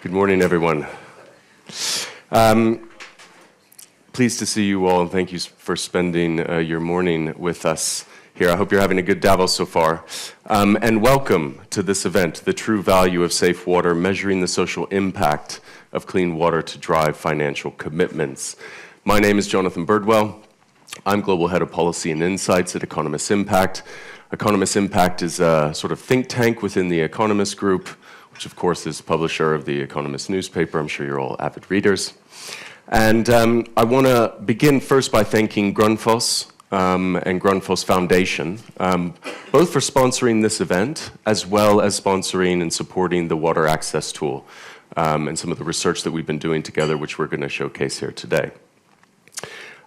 Good morning, everyone. Pleased to see you all, and thank you for spending your morning with us here. I hope you're having a good Davos so far. And welcome to this event, The True Value of Safe Water, Measuring the Social Impact of Clean Water to Drive Financial Commitments. My name is Jonathan Birdwell. I'm Global Head of Policy and Insights at Economist Impact. Economist Impact is a sort of think tank within the Economist Group, which of course is publisher of the Economist newspaper. I'm sure you're all avid readers. And I want to begin first by thanking Grundfos and Grundfos Foundation, both for sponsoring this event, as well as sponsoring and supporting the water access tool and some of the research that we've been doing together, which we're going to showcase here today.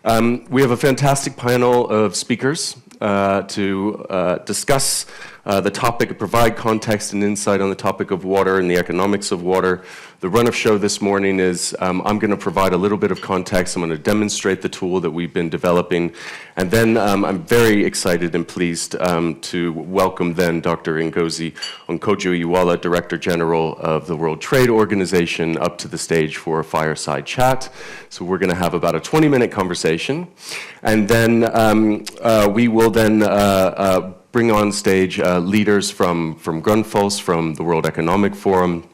We have a fantastic panel of speakers to discuss the topic, provide context and insight on the topic of water and the economics of water. The run of show this morning is I'm going to provide a little bit of context. I'm going to demonstrate the tool that we've been developing. And then I'm very excited and pleased to welcome then Dr. Ngozi Onkojo-Iweala, Director General of the World Trade Organization, up to the stage for a fireside chat. So we're going to have about a 20-minute conversation. And then we will then bring on stage leaders from Grundfos, from the World Economic Forum,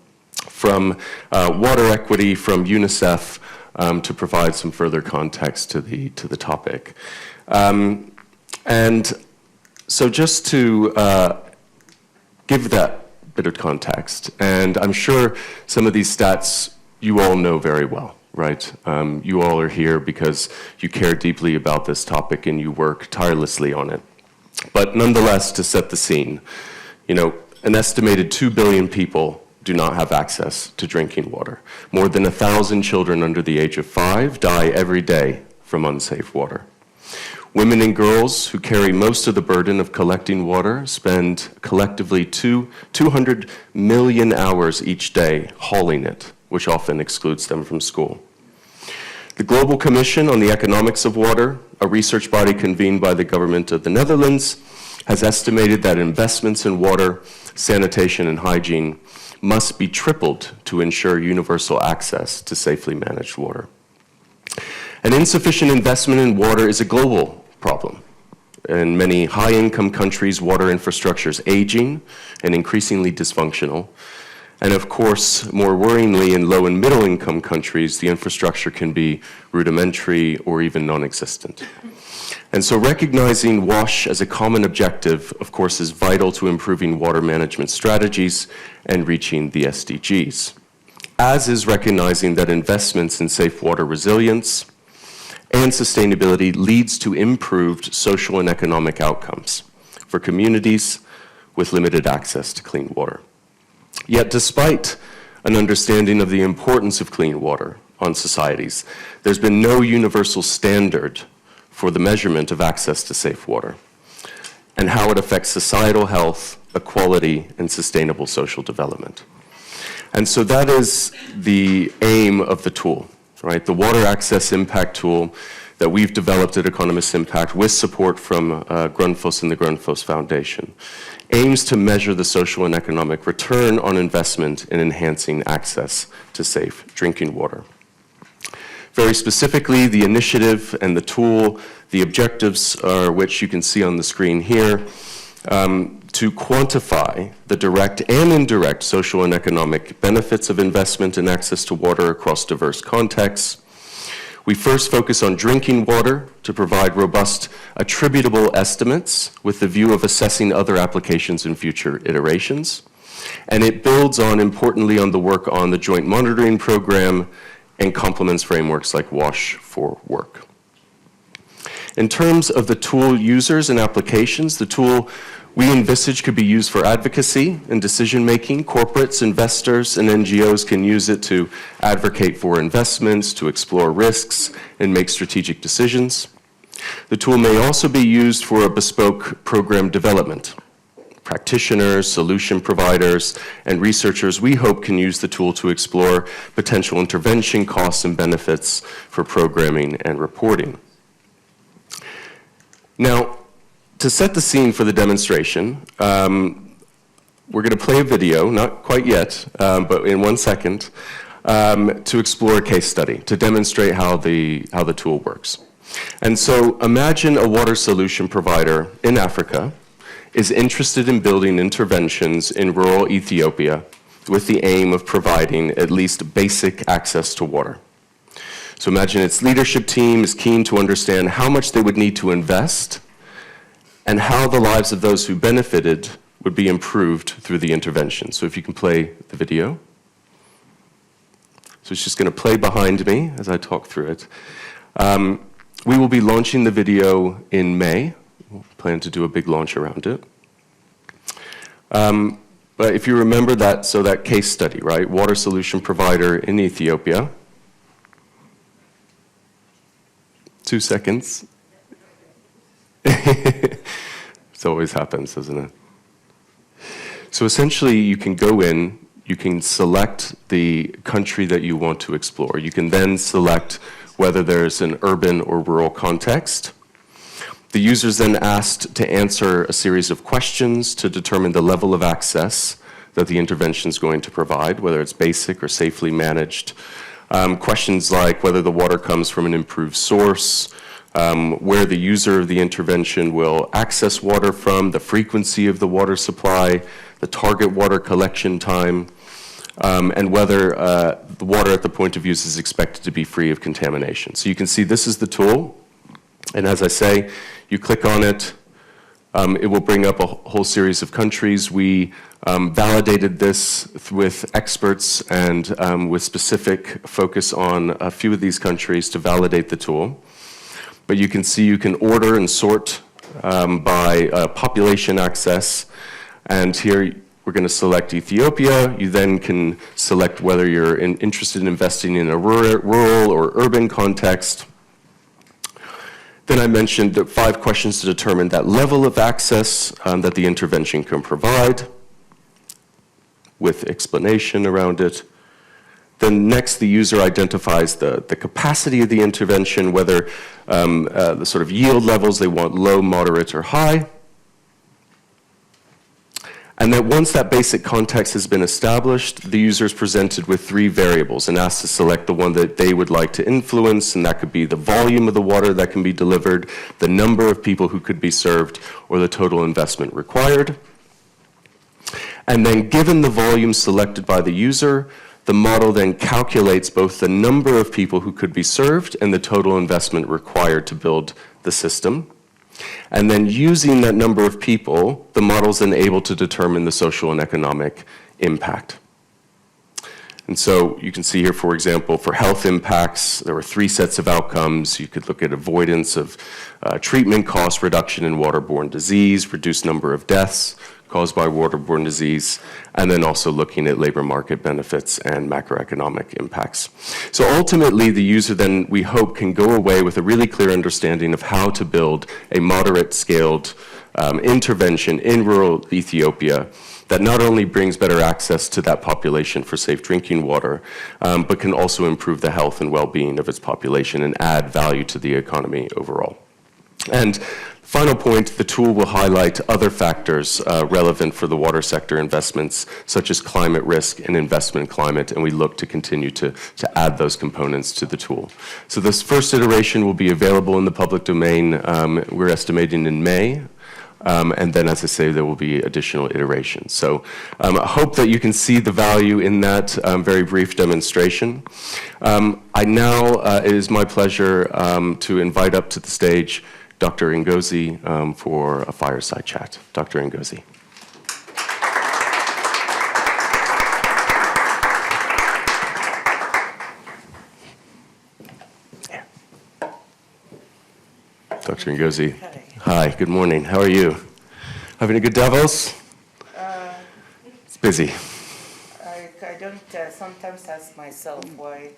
from Water Equity, from UNICEF, to provide some further context to the topic. And so just to give that bit of context, and I'm sure some of these stats you all know very well, right? You all are here because you care deeply about this topic and you work tirelessly on it. But nonetheless, to set the scene, an estimated 2 billion people do not have access to drinking water. More than 1,000 children under the age of 5 die every day from unsafe water. Women and girls who carry most of the burden of collecting water spend collectively 200 million hours each day hauling it, which often excludes them from school. The Global Commission on the Economics of Water, a research body convened by the government of the Netherlands, has estimated that investments in water, sanitation, and hygiene must be tripled to ensure universal access to safely managed water. An insufficient investment in water is a global problem. In many high-income countries, water infrastructure is aging and increasingly dysfunctional. And of course, more worryingly, in low and middle-income countries, the infrastructure can be rudimentary or even non-existent. And so recognizing WASH as a common objective, of course, is vital to improving water management strategies and reaching the SDGs, as is recognizing that investments in safe water resilience and sustainability leads to improved social and economic outcomes for communities with limited access to clean water. Yet despite an understanding of the importance of clean water on societies, there's been no universal standard for the measurement of access to safe water and how it affects societal health, equality, and sustainable social development. And so that is the aim of the tool, right? The Water Access Impact Tool that we've developed at Economist Impact with support from Grundfos and the Grundfos Foundation aims to measure the social and economic return on investment in enhancing access to safe drinking water. Very specifically, the initiative and the tool, the objectives are which you can see on the screen here, to quantify the direct and indirect social and economic benefits of investment in access to water across diverse contexts. We first focus on drinking water to provide robust attributable estimates with the view of assessing other applications in future iterations. And it builds on, importantly, on the work on the Joint Monitoring Program and complements frameworks like WASH for Work. In terms of the tool users and applications, the tool we envisage could be used for advocacy and decision-making. Corporates, investors, and NGOs can use it to advocate for investments, to explore risks, and make strategic decisions. The tool may also be used for a bespoke program development. Practitioners, solution providers, and researchers, we hope, can use the tool to explore potential intervention costs and benefits for programming and reporting. Now, to set the scene for the demonstration, we're going to play a video, not quite yet, but in 1 second, to explore a case study, to demonstrate how the tool works. And so imagine a water solution provider in Africa is interested in building interventions in rural Ethiopia with the aim of providing at least basic access to water. So imagine its leadership team is keen to understand how much they would need to invest and how the lives of those who benefited would be improved through the intervention. So if you can play the video. So it's just going to play behind me as I talk through it. We will be launching the video in May. We'll plan to do a big launch around it. But if you remember that, so that case study, right? Water solution provider in Ethiopia. 2 seconds. It always happens, doesn't it? So essentially, you can go in, you can select the country that you want to explore. You can then select whether there's an urban or rural context. The user's then asked to answer a series of questions to determine the level of access that the intervention is going to provide, whether it's basic or safely managed. Questions like whether the water comes from an improved source, where the user of the intervention will access water from, the frequency of the water supply, the target water collection time, and whether the water at the point of use is expected to be free of contamination. So you can see this is the tool. And as I say, you click on it, it will bring up a whole series of countries. We validated this with experts and with specific focus on a few of these countries to validate the tool. But you can see you can order and sort by population access. And here we're going to select Ethiopia. You then can select whether you're interested in investing in a rural or urban context. Then I mentioned the 5 questions to determine that level of access that the intervention can provide with explanation around it. Then next, the user identifies the capacity of the intervention, whether the sort of yield levels they want low, moderate, or high. And then once that basic context has been established, the user is presented with 3 variables and asked to select the one that they would like to influence, and that could be the volume of the water that can be delivered, the number of people who could be served, or the total investment required. And then given the volume selected by the user, the model then calculates both the number of people who could be served and the total investment required to build the system. And then using that number of people, the model's then able to determine the social and economic impact. And so you can see here, for example, for health impacts, there were 3 sets of outcomes. You could look at avoidance of treatment costs, reduction in waterborne disease, reduced number of deaths caused by waterborne disease, and then also looking at labor market benefits and macroeconomic impacts. So ultimately, the user then, we hope, can go away with a really clear understanding of how to build a moderate-scaled intervention in rural Ethiopia that not only brings better access to that population for safe drinking water, but can also improve the health and well-being of its population and add value to the economy overall. And final point, the tool will highlight other factors relevant for the water sector investments, such as climate risk and investment climate, and we look to continue to add those components to the tool. So this first iteration will be available in the public domain, we're estimating in May. And then, as I say, there will be additional iterations. So I hope that you can see the value in that very brief demonstration. It is my pleasure to invite up to the stage Dr. Ngozi for a fireside chat. Dr. Ngozi. Yeah. Dr. Ngozi. Hi, good morning. How are you? Having a good Davos? It's busy. I don't sometimes ask myself, why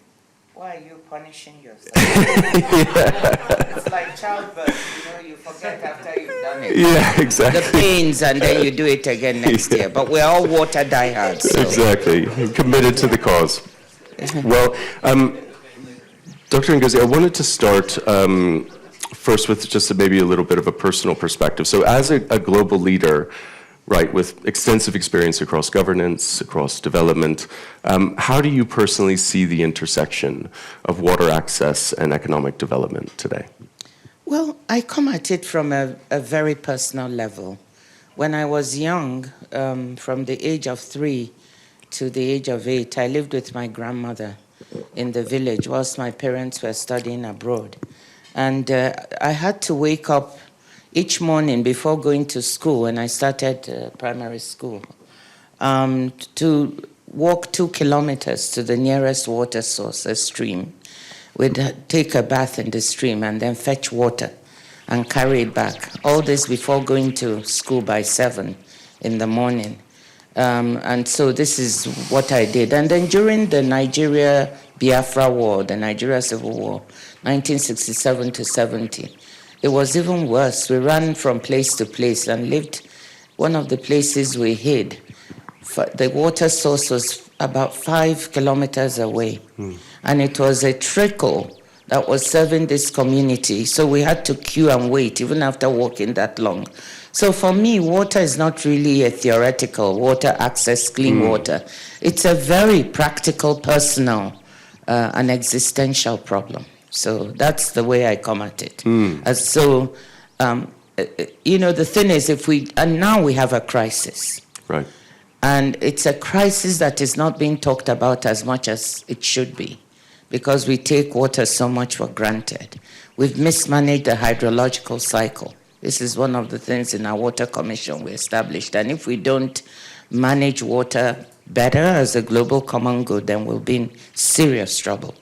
are you punishing yourself? It's like childbirth, you forget after you've done it. Yeah, exactly. The pains, and then you do it again next year. But we're all water diehards. So. Exactly. Committed to the cause. Well, Dr. Ngozi, I wanted to start first with just maybe a little bit of a personal perspective. So as a global leader, right, with extensive experience across governance, across development. How do you personally see the intersection of water access and economic development today? Well, I come at it from a very personal level. When I was young, from the age of 3 to the age of 8, I lived with my grandmother in the village whilst my parents were studying abroad. And I had to wake up each morning before going to school when I started primary school to walk 2 kilometers to the nearest water source, a stream. We'd take a bath in the stream and then fetch water and carry it back. All this before going to school by 7 in the morning. And so this is what I did. And then during the Nigeria-Biafra War, the Nigeria Civil War, 1967 to 70, it was even worse. We ran from place to place and lived. One of the places we hid, the water source was about 5 kilometers away. And it was a trickle that was serving this community. So we had to queue and wait even after walking that long. So for me, water is not really a theoretical water access, clean water. It's a very practical, personal, and existential problem. So that's the way I come at it. You know, the thing is, and now we have a crisis. Right. And it's a crisis that is not being talked about as much as it should be, because we take water so much for granted. We've mismanaged the hydrological cycle. This is one of the things in our water commission we established. And if we don't manage water better as a global common good, then we'll be in serious trouble,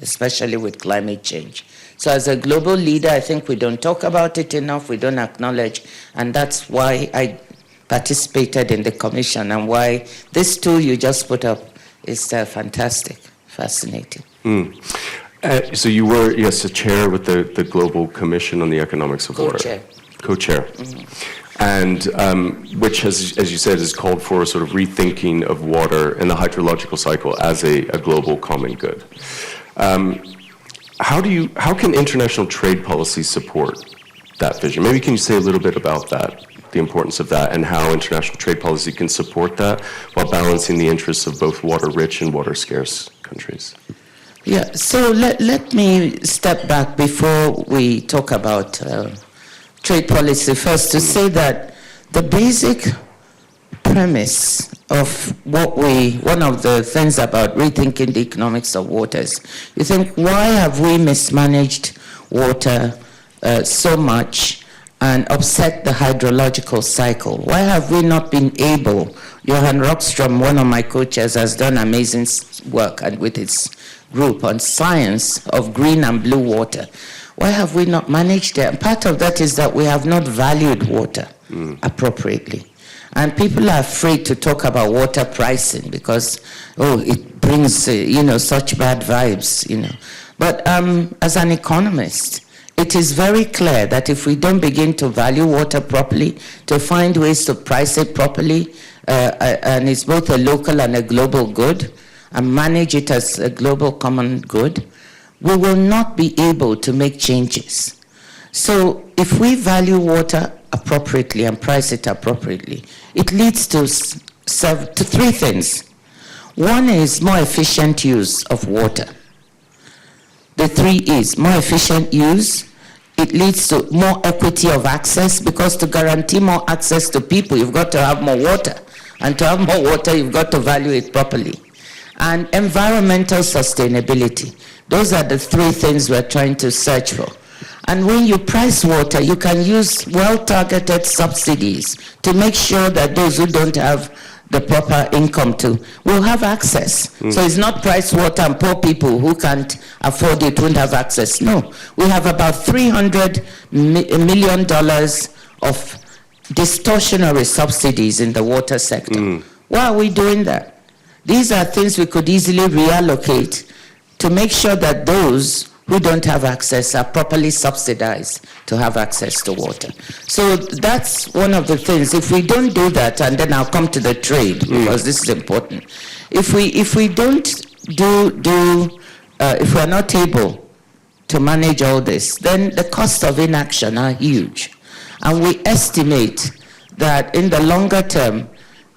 especially with climate change. So as a global leader, I think we don't talk about it enough, we don't acknowledge, and that's why I participated in the commission and why this tool you just put up is fantastic, fascinating. So you were, yes, a chair with the Global Commission on the Economics of Water. Co-chair. And which has, as you said, has called for a sort of rethinking of water and the hydrological cycle as a global common good. How can international trade policy support that vision? Maybe can you say a little bit about that, the importance of that, and how international trade policy can support that while balancing the interests of both water-rich and water-scarce countries? Yeah, so let me step back before we talk about trade policy first to say that the basic premise of one of the things about rethinking the economics of waters, you think, why have we mismanaged water so much and upset the hydrological cycle? Why have we not been able, Johan Rockström, one of my co-chairs, has done amazing work and with his group on science of green and blue water. Why have we not managed it? And part of that is that we have not valued water appropriately. And people are afraid to talk about water pricing because, it brings, such bad vibes, But as an economist, it is very clear that if we don't begin to value water properly, to find ways to price it properly, and it's both a local and a global good, and manage it as a global common good, we will not be able to make changes. So if we value water appropriately and price it appropriately, it leads to 3 things. One is more efficient use of water. The 3 is more efficient use. It leads to more equity of access, because to guarantee more access to people, you've got to have more water. And to have more water, you've got to value it properly. And environmental sustainability. Those are the 3 things we're trying to search for. And when you price water, you can use well-targeted subsidies to make sure that those who don't have the proper income will have access. So it's not price water and poor people who can't afford it won't have access. No, we have about $300 million of distortionary subsidies in the water sector. Why are we doing that? These are things we could easily reallocate to make sure that those who don't have access are properly subsidized to have access to water. So that's one of the things. If we don't do that, and then I'll come to the trade, because this is important. If we don't if we're not able to manage all this, then the costs of inaction are huge. And we estimate that in the longer term,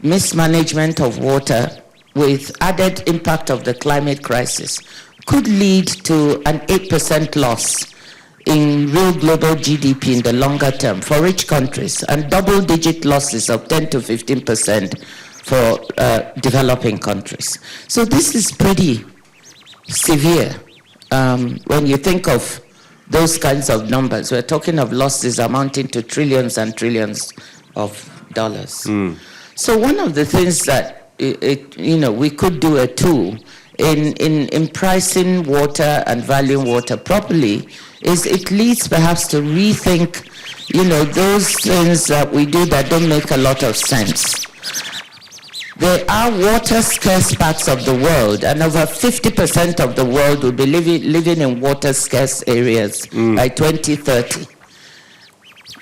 mismanagement of water with added impact of the climate crisis could lead to an 8% loss in real global GDP in the longer term for rich countries, and double-digit losses of 10 to 15% for developing countries. So this is pretty severe when you think of those kinds of numbers. We're talking of losses amounting to trillions and trillions of dollars. So one of the things that we could do a tool in pricing water and valuing water properly is it leads perhaps to rethink, those things that we do that don't make a lot of sense. There are water scarce parts of the world, and over 50% of the world will be living in water scarce areas by 2030.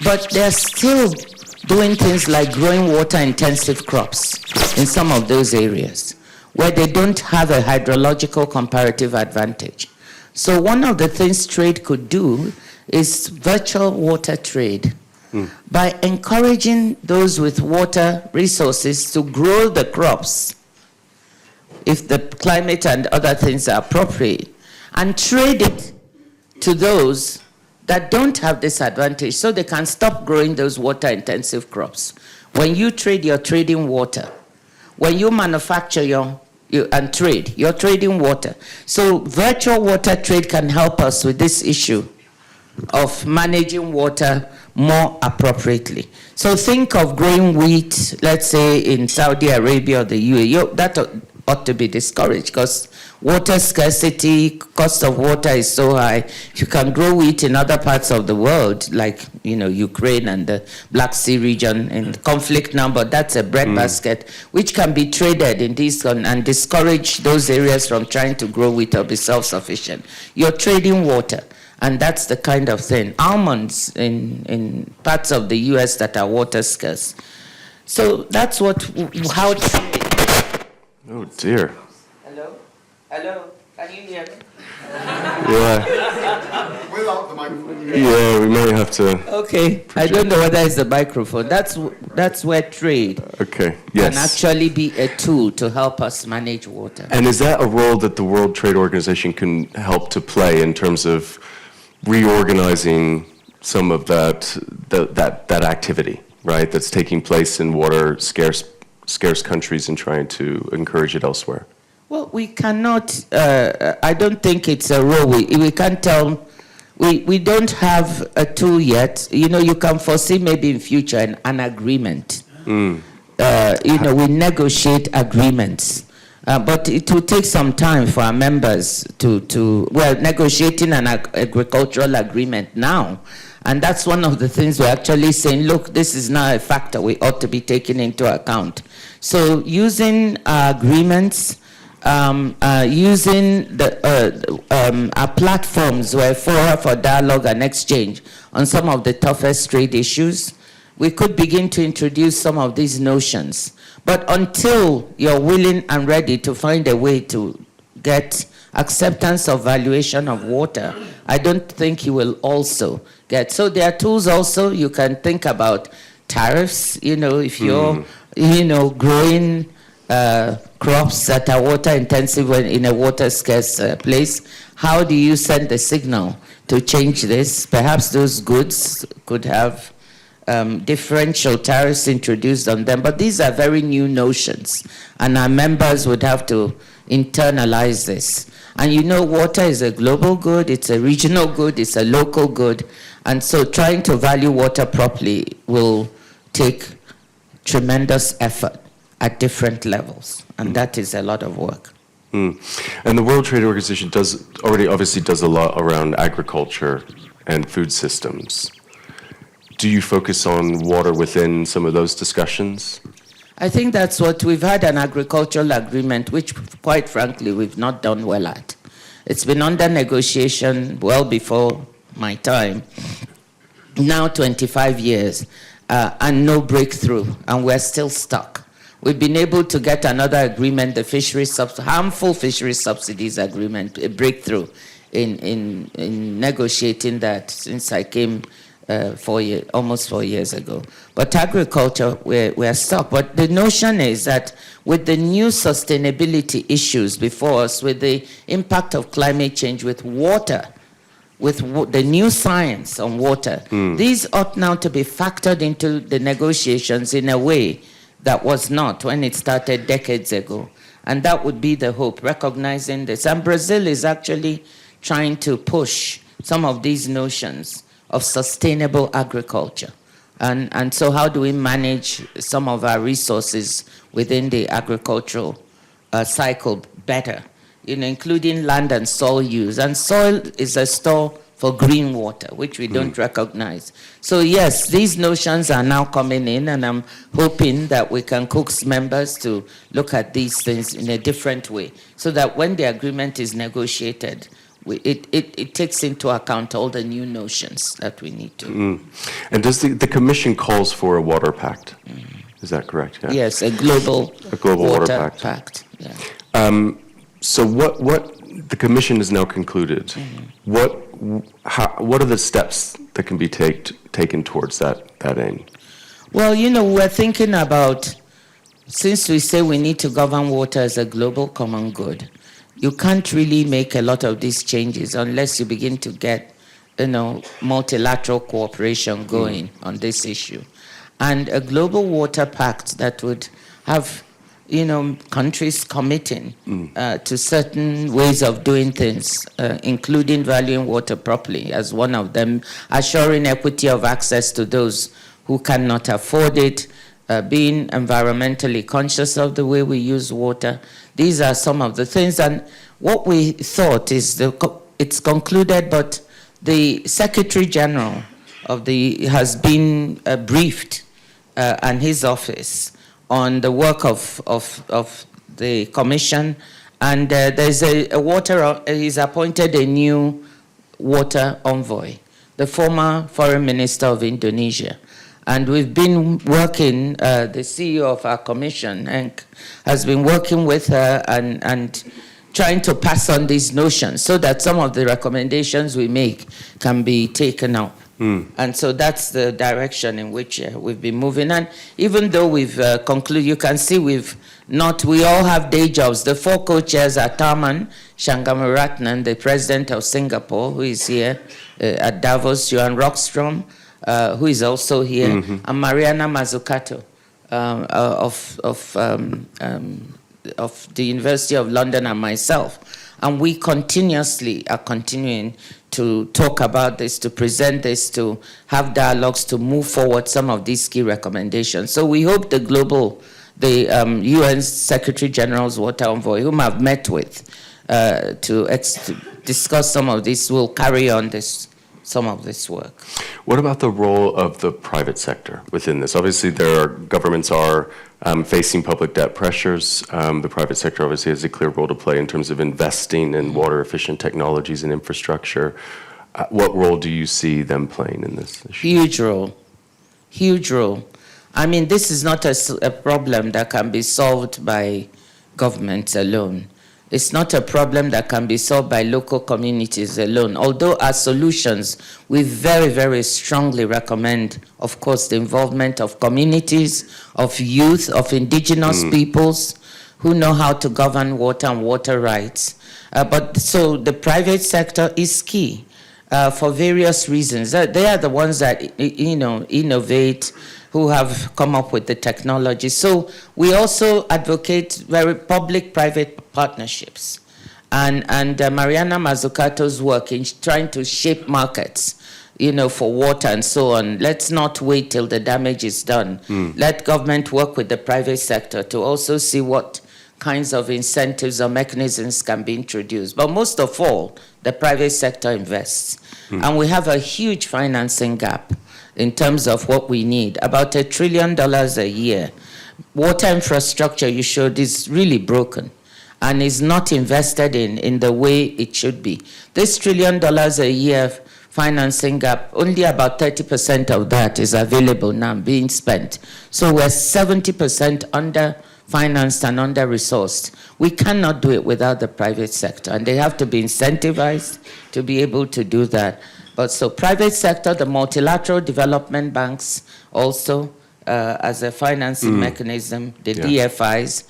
But they're still doing things like growing water intensive crops in some of those areas where they don't have a hydrological comparative advantage. So one of the things trade could do is virtual water trade by encouraging those with water resources to grow the crops if the climate and other things are appropriate, and trade it to those that don't have this advantage so they can stop growing those water intensive crops. When you trade, you're trading water. When you manufacture and trade, you're trading water. So virtual water trade can help us with this issue of managing water more appropriately. So think of growing wheat, let's say in Saudi Arabia or the UAE. That ought to be discouraged because water scarcity, cost of water is so high. If you can grow wheat in other parts of the world, like Ukraine and the Black Sea region in conflict now, but that's a breadbasket which can be traded in these and discourage those areas from trying to grow wheat or be self-sufficient. You're trading water. And that's the kind of thing. Almonds in parts of the U.S. that are water scarce. So that's how trade. Oh dear. Hello? Can you hear me? Yeah. Without the microphone. Yeah, we may have to. Okay. I don't know whether it's the microphone. That's where trade Okay. Yes. can actually be a tool to help us manage water. And is that a role that the World Trade Organization can help to play in terms of reorganizing some of that activity, right? That's taking place in water scarce countries and trying to encourage it elsewhere. Well, we cannot. I don't think it's a role. We can't tell. We don't have a tool yet. You can foresee maybe in future an agreement. We negotiate agreements. But it will take some time for our members negotiating an agricultural agreement now. And that's one of the things we're actually saying, look, this is now a factor we ought to be taking into account. So using agreements, using our platforms where for dialogue and exchange on some of the toughest trade issues, we could begin to introduce some of these notions. But until you're willing and ready to find a way to get acceptance of valuation of water, I don't think you will also get. So there are tools also. You can think about tariffs, if you're, growing crops that are water intensive in a water scarce place, how do you send the signal to change this? Perhaps those goods could have differential tariffs introduced on them, but these are very new notions, and our members would have to internalize this. And water is a global good, it's a regional good, it's a local good, and so trying to value water properly will take tremendous effort at different levels, and that is a lot of work. And the World Trade Organization obviously does a lot around agriculture and food systems. Do you focus on water within some of those discussions? I think that's what we've had, an agricultural agreement, which quite frankly we've not done well at. It's been under negotiation well before my time, now 25 years, and no breakthrough, and we're still stuck. We've been able to get another agreement, the harmful fisheries subsidies agreement, a breakthrough in negotiating that since I came almost 4 years ago. But agriculture, we're stuck. But the notion is that with the new sustainability issues before us, with the impact of climate change, with water, with the new science on water, these ought now to be factored into the negotiations in a way that was not when it started decades ago. And that would be the hope, recognizing this. And Brazil is actually trying to push some of these notions of sustainable agriculture. And so how do we manage some of our resources within the agricultural cycle better, including land and soil use. And soil is a store for green water, which we don't recognize. So yes, these notions are now coming in, and I'm hoping that we can coax members to look at these things in a different way, so that when the agreement is negotiated, it takes into account all the new notions that we need to. And does the Commission calls for a water pact? Is that correct? Yeah. Yes, a global water pact. Yeah. So what the Commission has now concluded, what are the steps that can be taken towards that aim? Well, we're thinking about, since we say we need to govern water as a global common good, you can't really make a lot of these changes unless you begin to get, multilateral cooperation going on this issue. And a global water pact that would have, countries committing to certain ways of doing things, including valuing water properly as one of them, assuring equity of access to those who cannot afford it, being environmentally conscious of the way we use water. These are some of the things. And what we thought is it's concluded, but the Secretary General has been briefed, and his office, on the work of the Commission. And there's he's appointed a new water envoy, the former Foreign Minister of Indonesia. And we've been working, the CEO of our commission, Henk, has been working with her and trying to pass on these notions so that some of the recommendations we make can be taken up. And so that's the direction in which we've been moving. And even though we've concluded, you can see we all have day jobs. The four co-chairs are Tharman Shanmugaratnam, the president of Singapore, who is here at Davos, Johan Rockstrom, who is also here, and Mariana Mazzucato of the University of London, and myself. And we continuously are continuing to talk about this, to present this, to have dialogues, to move forward some of these key recommendations. So we hope the UN Secretary General's Water Envoy, whom I've met with to discuss some of this, will carry on some of this work. What about the role of the private sector within this? Obviously, governments are facing public debt pressures. The private sector obviously has a clear role to play in terms of investing in water-efficient technologies and infrastructure. What role do you see them playing in this issue? Huge role. I mean, this is not a problem that can be solved by governments alone. It's not a problem that can be solved by local communities alone. Although our solutions, we very, very strongly recommend, of course, the involvement of communities, of youth, of indigenous peoples who know how to govern water and water rights. But so the private sector is key for various reasons. They are the ones that, innovate, who have come up with the technology. So we also advocate very public-private partnerships. And Mariana Mazzucato's work in trying to shape markets, for water and so on. Let's not wait till the damage is done. Let government work with the private sector to also see what kinds of incentives or mechanisms can be introduced. But most of all, the private sector invests. And we have a huge financing gap in terms of what we need, about $1 trillion a year. Water infrastructure, you showed, is really broken and is not invested in the way it should be. This $1 trillion a year financing gap, only about 30% of that is available now, being spent. So we're 70% under-financed and under-resourced. We cannot do it without the private sector, and they have to be incentivized to be able to do that. But so private sector, the multilateral development banks also as a financing mechanism, the DFIs,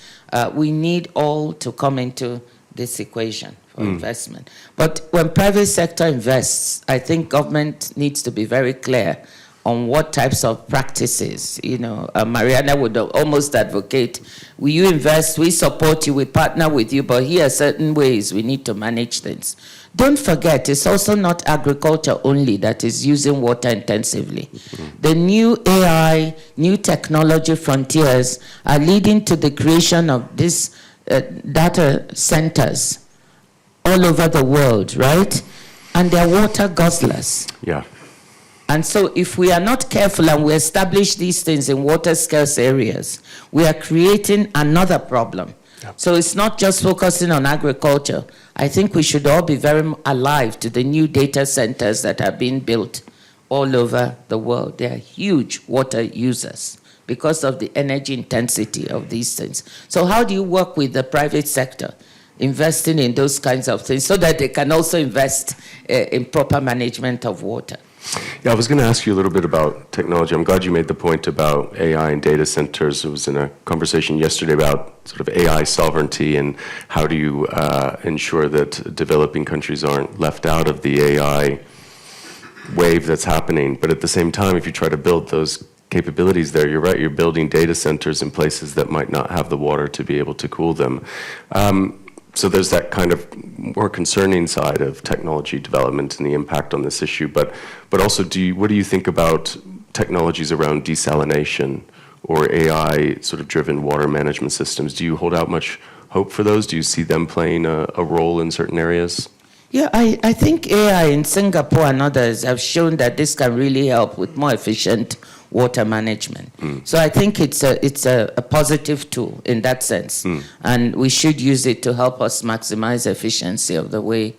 we need all to come into this equation for investment. But when private sector invests, I think government needs to be very clear on what types of practices. Mariana would almost advocate, will you invest, we support you, we partner with you, but here are certain ways we need to manage things. Don't forget, it's also not agriculture only that is using water intensively. The new AI, new technology frontiers are leading to the creation of these data centers all over the world, right? And they're water guzzlers. Yeah. And so if we are not careful and we establish these things in water scarce areas, we are creating another problem. Yep. So it's not just focusing on agriculture. I think we should all be very alive to the new data centers that are being built all over the world. They are huge water users because of the energy intensity of these things. So how do you work with the private sector investing in those kinds of things so that they can also invest in proper management of water? Yeah, I was going to ask you a little bit about technology. I'm glad you made the point about AI and data centers. I was in a conversation yesterday about sort of AI sovereignty and how do you ensure that developing countries aren't left out of the AI wave that's happening. But at the same time, if you try to build those capabilities there, you're right, you're building data centers in places that might not have the water to be able to cool them. So there's that kind of more concerning side of technology development and the impact on this issue. But also, what do you think about technologies around desalination or AI sort of driven water management systems? Do you hold out much hope for those? Do you see them playing a role in certain areas? Yeah, I think AI in Singapore and others have shown that this can really help with more efficient water management. So I think it's a positive tool in that sense. And we should use it to help us maximize efficiency of the way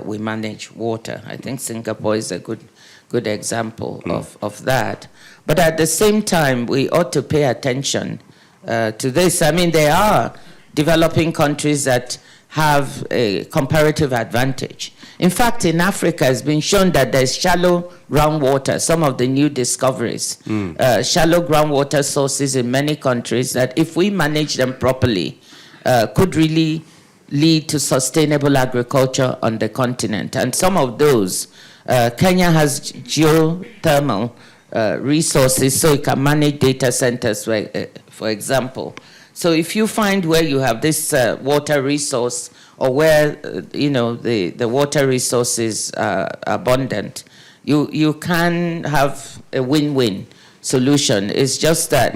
we manage water. I think Singapore is a good example of that. But at the same time, we ought to pay attention to this. I mean, there are developing countries that have a comparative advantage. In fact, in Africa, it's been shown that there's shallow groundwater, some of the new discoveries, shallow groundwater sources in many countries that if we manage them properly, could really lead to sustainable agriculture on the continent. And some of those, Kenya has geothermal resources so it can manage data centers, for example. So if you find where you have this water resource or where the water resources are abundant, you can have a win-win solution. It's just that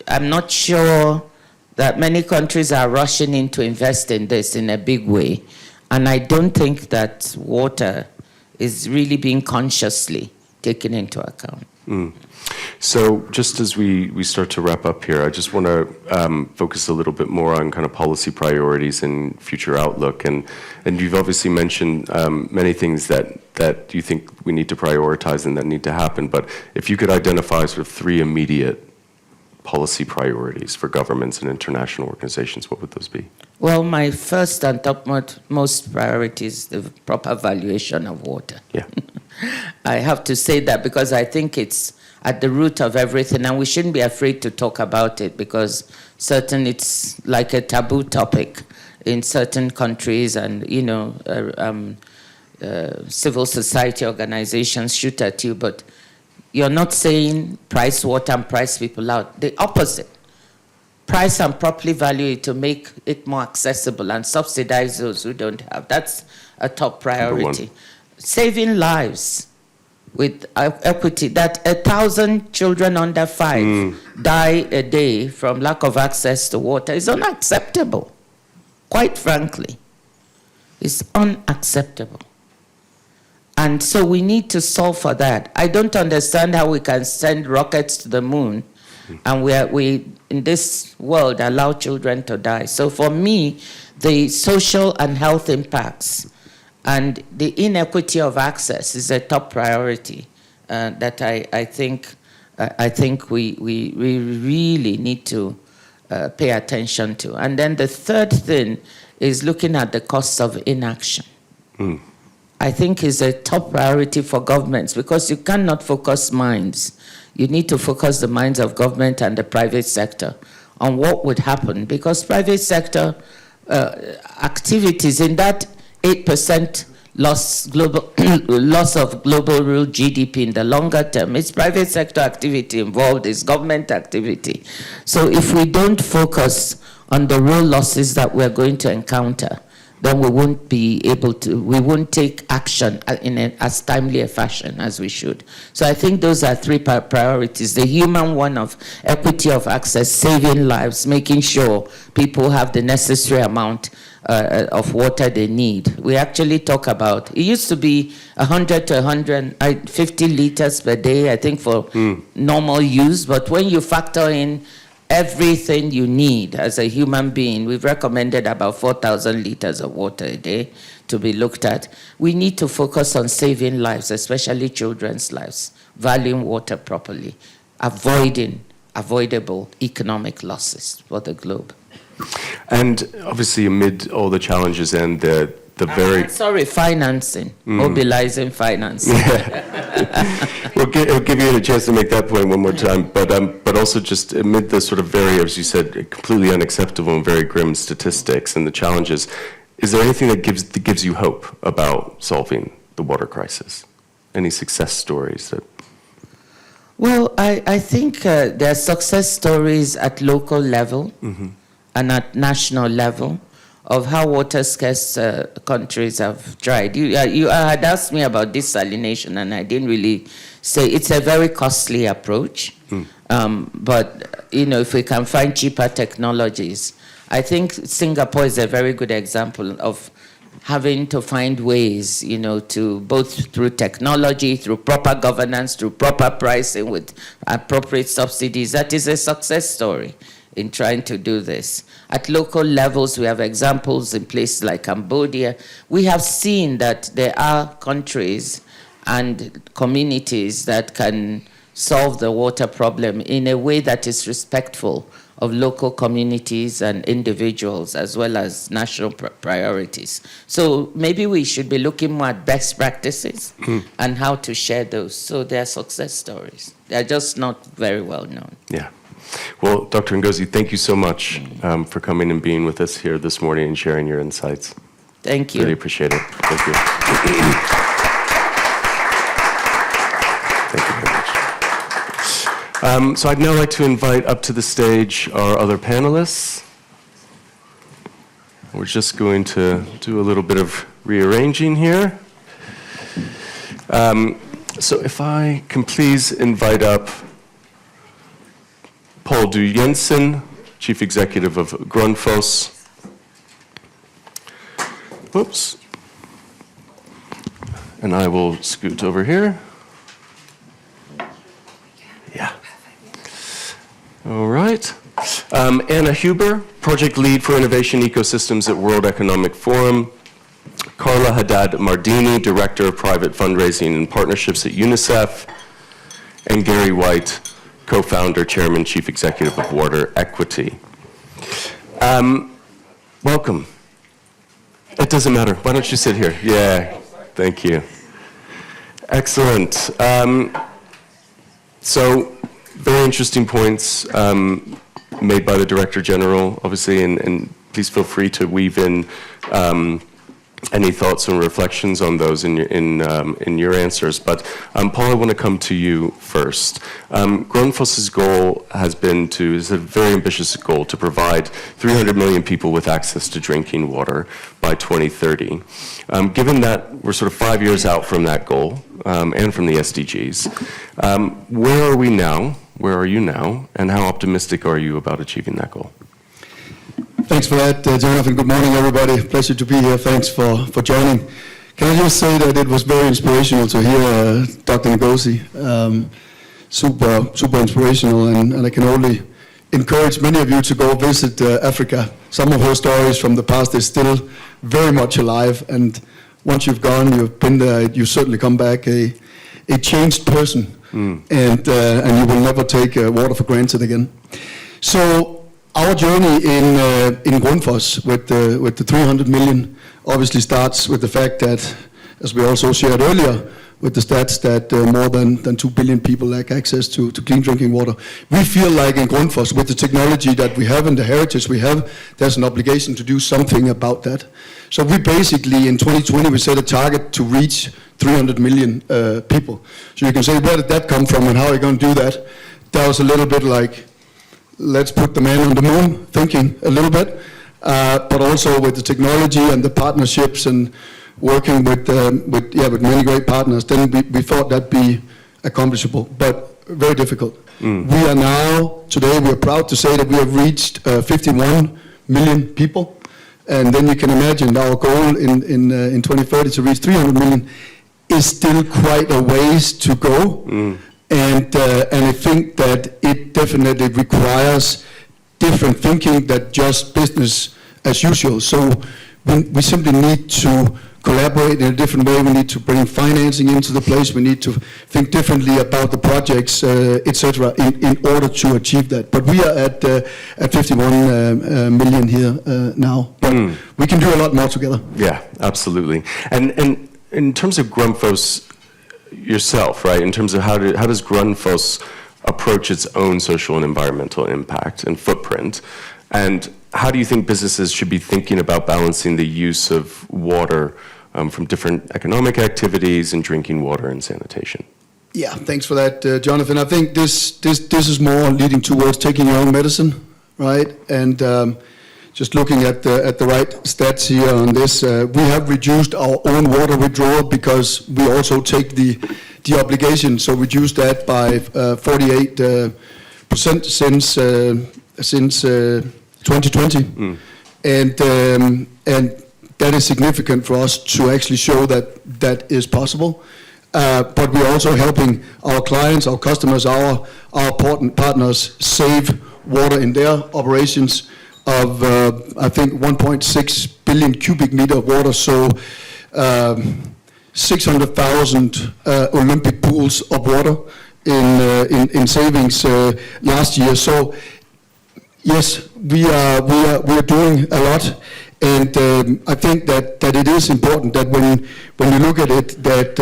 I'm not sure that many countries are rushing in to invest in this in a big way. And I don't think that water is really being consciously taken into account. So just as we start to wrap up here, I just want to focus a little bit more on kind of policy priorities and future outlook. And you've obviously mentioned many things that you think we need to prioritize and that need to happen. But if you could identify sort of 3 immediate policy priorities for governments and international organizations, what would those be? Well, my first and topmost priority is the proper valuation of water. Yeah. I have to say that because I think it's at the root of everything, and we shouldn't be afraid to talk about it because it's like a taboo topic in certain countries, and civil society organizations shoot at you, but you're not saying price water and price people out. The opposite. Price and properly value it to make it more accessible and subsidize those who don't have. That's a top priority. Saving lives with equity, that 1,000 children under 5 die a day from lack of access to water is unacceptable. Quite frankly, it's unacceptable. And so we need to solve for that. I don't understand how we can send rockets to the moon and we in this world allow children to die. So for me, the social and health impacts and the inequity of access is a top priority that I think we really need to pay attention to. And then the third thing is looking at the costs of inaction. I think is a top priority for governments, because you cannot focus minds. You need to focus the minds of government and the private sector on what would happen, because private sector activities in that 8% loss of global real GDP in the longer term, it's private sector activity involved, it's government activity. So if we don't focus on the real losses that we're going to encounter, then we won't take action in as timely a fashion as we should. So I think those are three priorities. The human one of equity of access, saving lives, making sure people have the necessary amount of water they need. We actually talk about, it used to be 100 to 150 liters per day, I think, for normal use. But when you factor in everything you need as a human being, we've recommended about 4,000 liters of water a day to be looked at. We need to focus on saving lives, especially children's lives, valuing water properly, avoiding avoidable economic losses for the globe. And obviously, amid all the challenges and the very... financing, mobilizing financing. We'll give you a chance to make that point one more time, but also just amid the sort of very, as you said, completely unacceptable and very grim statistics and the challenges, is there anything that gives you hope about solving the water crisis? Any success stories that... Well, I think there are success stories at local level and at national level of how water-scarce countries have tried. You had asked me about desalination, and I didn't really say it's a very costly approach. But if we can find cheaper technologies, I think Singapore is a very good example of having to find ways, to both through technology, through proper governance, through proper pricing with appropriate subsidies. That is a success story in trying to do this. At local levels, we have examples in places like Cambodia. We have seen that there are countries and communities that can solve the water problem in a way that is respectful of local communities and individuals, as well as national priorities. So maybe we should be looking more at best practices and how to share those. So they are success stories. They're just not very well known. Yeah. Well, Dr. Ngozi, thank you so much for coming and being with us here this morning and sharing your insights. Thank you. Really appreciate it. Thank you. Thank you very much. So I'd now like to invite up to the stage our other panelists. We're just going to do a little bit of rearranging here. So if I can please invite up Paul Du Jensen, Chief Executive of Grundfos. Whoops. And I will scoot over here. Yeah. All right. Anna Huber, Project Lead for Innovation Ecosystems at World Economic Forum. Carla Haddad Mardini, Director of Private Fundraising and Partnerships at UNICEF. And Gary White, Co-founder, Chairman, Chief Executive of Water Equity. Welcome. It doesn't matter. Why don't you sit here? Yeah, thank you. Excellent. So, very interesting points made by the Director General, obviously, and please feel free to weave in any thoughts and reflections on those in your answers. But Paul, I want to come to you first. Grundfos's goal is a very ambitious goal to provide 300 million people with access to drinking water by 2030. Given that we're sort of 5 years out from that goal and from the SDGs, where are we now? Where are you now? And how optimistic are you about achieving that goal? Thanks for that, Jonathan. Good morning, everybody. Pleasure to be here. Thanks for joining. Can I just say that it was very inspirational to hear Dr. Ngozi. Super inspirational, and I can only encourage many of you to go visit Africa. Some of her stories from the past is still very much alive, and once you've gone, you've been there, you certainly come back a changed person, and you will never take water for granted again. So, our journey in Grundfos with the 300 million obviously starts with the fact that as we also shared earlier with the stats, that more than 2 billion people lack access to clean drinking water. We feel like in Grundfos, with the technology that we have and the heritage we have, there's an obligation to do something about that. So we basically, in 2020, we set a target to reach 300 million people. So you can say, where did that come from and how are you going to do that? That was a little bit like, let's put the man on the moon, thinking a little bit, but also with the technology and the partnerships and working with many great partners, then we thought that'd be accomplishable, but very difficult. We are now, today, we are proud to say that we have reached 51 million people, and then you can imagine our goal in 2030 to reach 300 million is still quite a ways to go, and I think that it definitely requires different thinking than just business as usual. So we simply need to collaborate in a different way. We need to bring financing into the place. We need to think differently about the projects, etc., in order to achieve that. But we are at 51 million here now. But we can do a lot more together. Yeah, absolutely. And in terms of Grundfos yourself, right? In terms of how does Grundfos approach its own social and environmental impact and footprint, and how do you think businesses should be thinking about balancing the use of water from different economic activities and drinking water and sanitation? Yeah, thanks for that, Jonathan. I think this is more leading towards taking your own medicine, right? And just looking at the right stats here on this, we have reduced our own water withdrawal because we also take the obligation. So reduced that by 48% since 2020, and that is significant for us to actually show that is possible. But we're also helping our clients, our customers, our partners save water in their operations of I think 1.6 billion cubic meter of water. So 600,000 Olympic pools of water in savings last year. So yes, we are doing a lot, and I think that it is important that when you look at it, that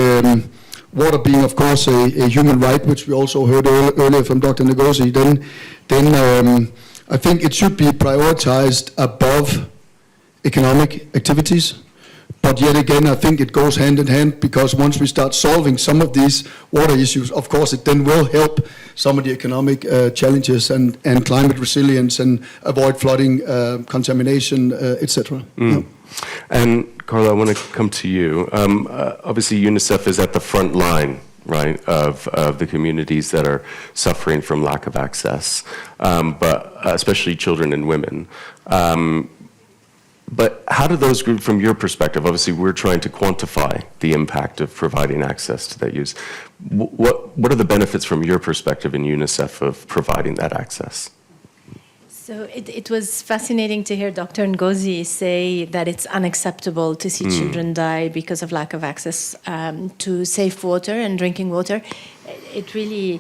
water being, of course, a human right, which we also heard earlier from Dr. Ngozi, then I think it should be prioritized above economic activities. But yet again, I think it goes hand in hand, because once we start solving some of these water issues, of course, it then will help some of the economic challenges and climate resilience and avoid flooding, contamination, etc. Yeah. And Carla, I want to come to you. Obviously, UNICEF is at the front line, right, of the communities that are suffering from lack of access, but especially children and women. But how do those groups, from your perspective, obviously we're trying to quantify the impact of providing access to that use. What are the benefits from your perspective in UNICEF of providing that access? So it was fascinating to hear Dr. Ngozi say that it's unacceptable to see children die because of lack of access to safe water and drinking water. It really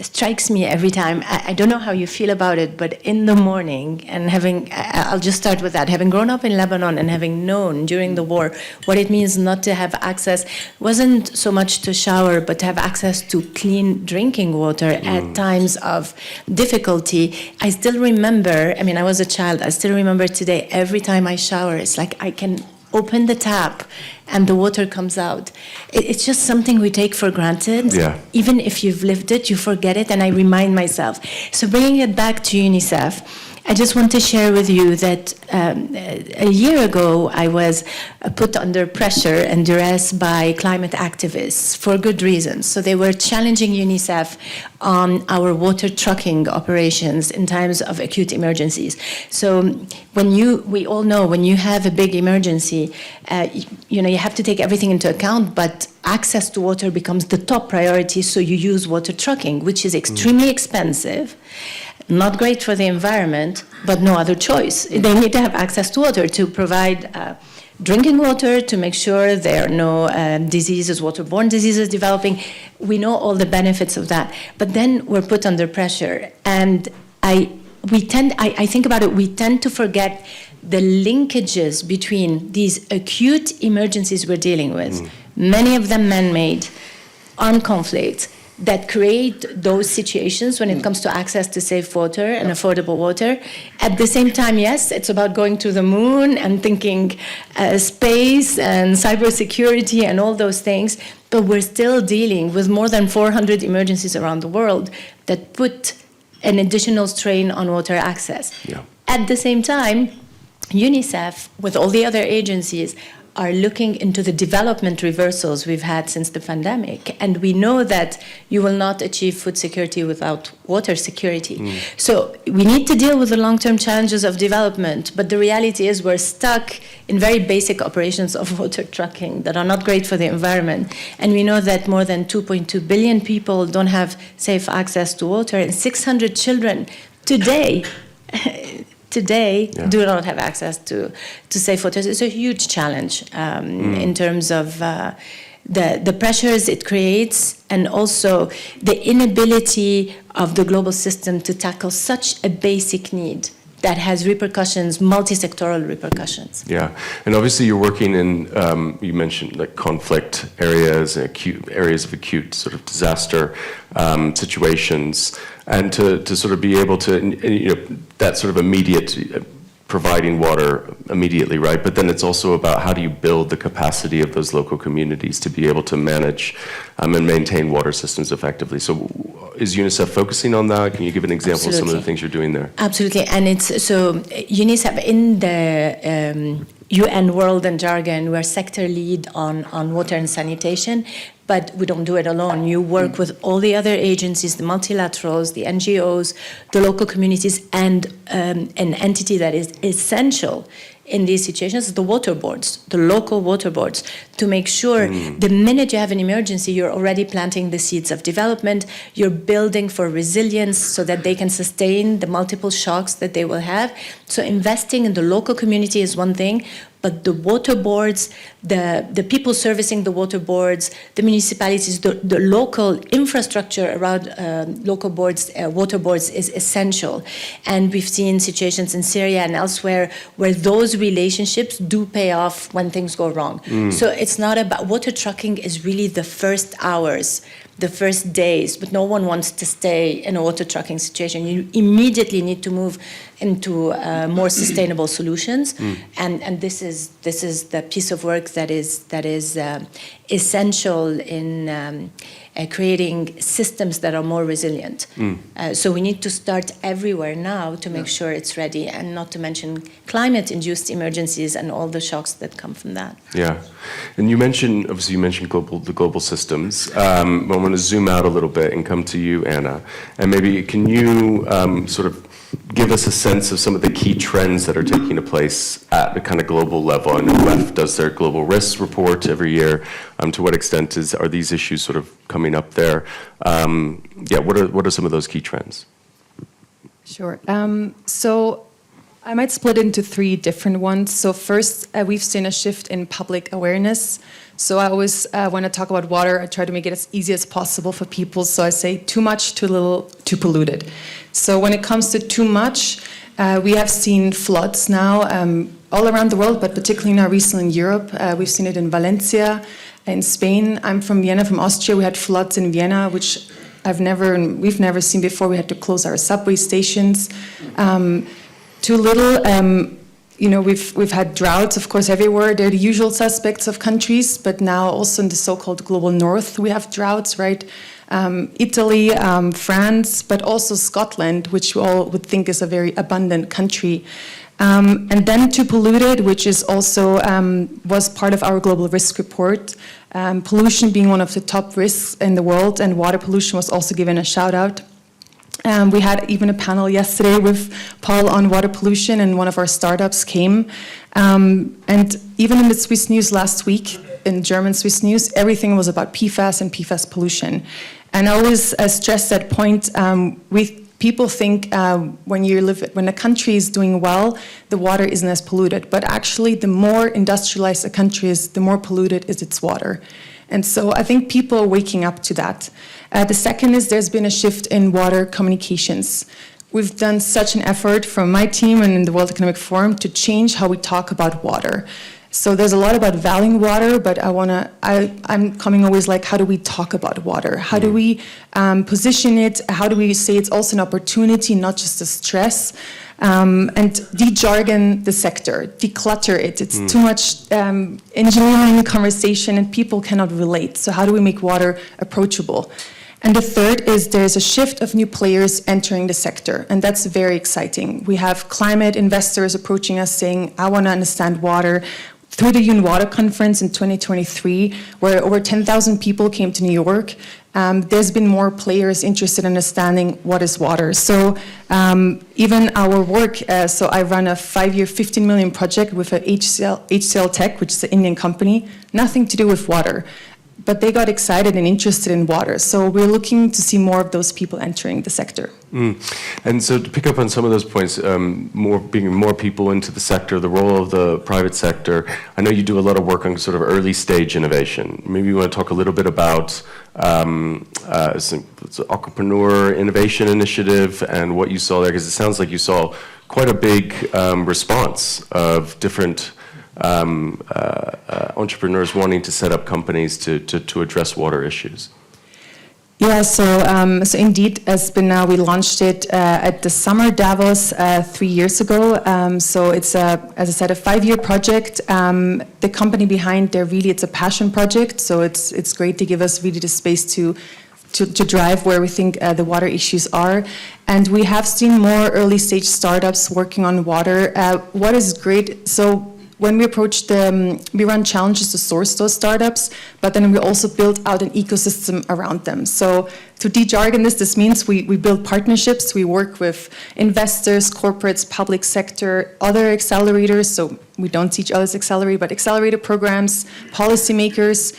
strikes me every time. I don't know how you feel about it, but in the morning, and I'll just start with that, having grown up in Lebanon and having known during the war what it means not to have access, wasn't so much to shower, but to have access to clean drinking water at times of difficulty. I still remember, I was a child, I still remember today, every time I shower, it's like I can open the tap and the water comes out. It's just something we take for granted. Yeah. Even if you've lived it, you forget it, and I remind myself. So bringing it back to UNICEF, I just want to share with you that a year ago, I was put under pressure and duress by climate activists for good reasons. So they were challenging UNICEF on our water trucking operations in times of acute emergencies. So we all know when you have a big emergency, you have to take everything into account, but access to water becomes the top priority, so you use water trucking, which is extremely expensive. Not great for the environment, but no other choice. They need to have access to water to provide drinking water, to make sure there are no diseases, waterborne diseases developing. We know all the benefits of that. But then we're put under pressure. And I think about it, we tend to forget the linkages between these acute emergencies we're dealing with, many of them man-made, armed conflict, that create those situations when it comes to access to safe water and affordable water. At the same time, yes, it's about going to the moon and thinking space and cybersecurity and all those things, but we're still dealing with more than 400 emergencies around the world that put an additional strain on water access. Yeah. At the same time, UNICEF, with all the other agencies, are looking into the development reversals we've had since the pandemic. And we know that you will not achieve food security without water security. So we need to deal with the long-term challenges of development, but the reality is we're stuck in very basic operations of water trucking that are not great for the environment. And we know that more than 2.2 billion people don't have safe access to water, and 600 children today do not have access to safe water. It's a huge challenge in terms of the pressures it creates, and also the inability of the global system to tackle such a basic need that has repercussions, multi-sectoral repercussions. Yeah, and obviously you're working in, you mentioned like conflict areas, areas of acute sort of disaster situations, and to sort of be able to, that sort of immediate providing water immediately, right? But then it's also about how do you build the capacity of those local communities to be able to manage and maintain water systems effectively. So is UNICEF focusing on that? Can you give an example of some of the things you're doing there? Absolutely, and it's so UNICEF in the UN world and jargon, we're sector lead on water and sanitation, but we don't do it alone. You work with all the other agencies, the multilaterals, the NGOs, the local communities, and an entity that is essential in these situations, the water boards, the local water boards, to make sure the minute you have an emergency, you're already planting the seeds of development, you're building for resilience so that they can sustain the multiple shocks that they will have. So investing in the local community is one thing, but the water boards, the people servicing the water boards, the municipalities, the local infrastructure around local boards, water boards is essential. And we've seen situations in Syria and elsewhere where those relationships do pay off when things go wrong. So it's not about, water trucking is really the first hours, the first days, but no one wants to stay in a water trucking situation. You immediately need to move into more sustainable solutions, and this is the piece of work that is essential in creating systems that are more resilient. So we need to start everywhere now to make sure it's ready, and not to mention climate-induced emergencies and all the shocks that come from that. Yeah, and obviously you mentioned the global systems. I want to zoom out a little bit and come to you, Anna, and maybe can you sort of give us a sense of some of the key trends that are taking place at the kind of global level? I know WEF does their global risks report every year. To what extent are these issues sort of coming up there? What are some of those key trends? Sure. So I might split into three different ones. So first, we've seen a shift in public awareness. So I always, when I talk about water, I try to make it as easy as possible for people. So I say too much, too little, too polluted. So when it comes to too much, we have seen floods now all around the world, but particularly now recently in Europe. We've seen it in Valencia, in Spain. I'm from Vienna, from Austria. We had floods in Vienna, which we've never seen before. We had to close our subway stations. Too little, we've had droughts, of course, everywhere. They're the usual suspects of countries, but now also in the so-called global north, we have droughts, right? Italy, France, but also Scotland, which we all would think is a very abundant country. And then too polluted, which is also was part of our global risk report. Pollution being one of the top risks in the world, and water pollution was also given a shout out. We had even a panel yesterday with Paul on water pollution, and one of our startups came. And even in the Swiss news last week, in German Swiss news, everything was about PFAS and PFAS pollution. And I always stress that point. People think when a country is doing well, the water isn't as polluted. But actually, the more industrialized a country is, the more polluted is its water. And so I think people are waking up to that. The second is there's been a shift in water communications. we've done such an effort from my team and in the World Economic Forum to change how we talk about water. So there's a lot about valuing water, but I'm coming always like, how do we talk about water? How do we position it? How do we say it's also an opportunity, not just a stress? And de-jargon the sector, declutter it. It's too much engineering conversation and people cannot relate. So how do we make water approachable? And the third is there's a shift of new players entering the sector, and that's very exciting. We have climate investors approaching us saying, I want to understand water. Through the UN Water Conference in 2023, where over 10,000 people came to New York, there's been more players interested in understanding what is water. So even our work, so I run a 5-year, 15 million project with HCL Tech, which is an Indian company, nothing to do with water. But they got excited and interested in water. So we're looking to see more of those people entering the sector. And so to pick up on some of those points, bringing more people into the sector, the role of the private sector, I know you do a lot of work on sort of early stage innovation. Maybe you want to talk a little bit about Entrepreneur Innovation Initiative and what you saw there, because it sounds like you saw quite a big response of different entrepreneurs wanting to set up companies to address water issues. Yeah, so indeed, we launched it at the summer Davos 3 years ago. So it's, as I said, a 5-year project. The company behind there, really, it's a passion project. So it's great to give us really the space to drive where we think the water issues are. And we have seen more early stage startups working on water. What is great, so when we approach we run challenges to source those startups, but then we also build out an ecosystem around them. So to de-jargon this means we build partnerships, we work with investors, corporates, public sector, other accelerators, so we don't teach others accelerate, but accelerator programs, policymakers,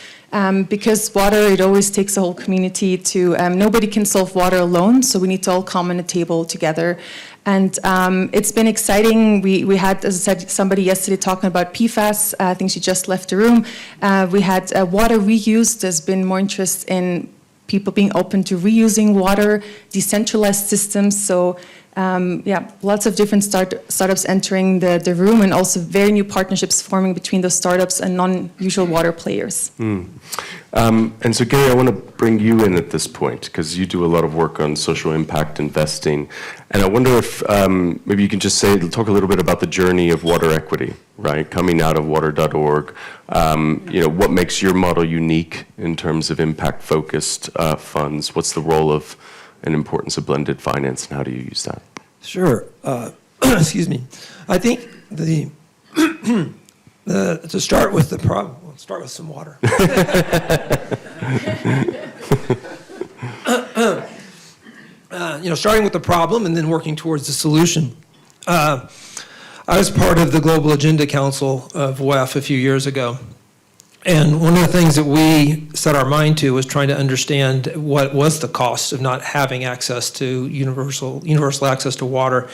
because water, it always takes a whole community to, nobody can solve water alone, so we need to all come on a table together. And it's been exciting. We had, as I said, somebody yesterday talking about PFAS. I think she just left the room. We had water reuse. There's been more interest in people being open to reusing water, decentralized systems. So lots of different startups entering the room, and also very new partnerships forming between those startups and non-usual water players. And so, Gary, I want to bring you in at this point, because you do a lot of work on social impact investing. And I wonder if maybe you can just talk a little bit about the journey of water equity, right? Coming out of water.org. What makes your model unique in terms of impact-focused funds? What's the role of and importance of blended finance, and how do you use that? Sure. Excuse me. I think to start with the problem, let's start with some water. Starting with the problem and then working towards the solution. I was part of the Global Agenda Council of WEF a few years ago. And one of the things that we set our mind to was trying to understand what was the cost of not having access to universal access to water.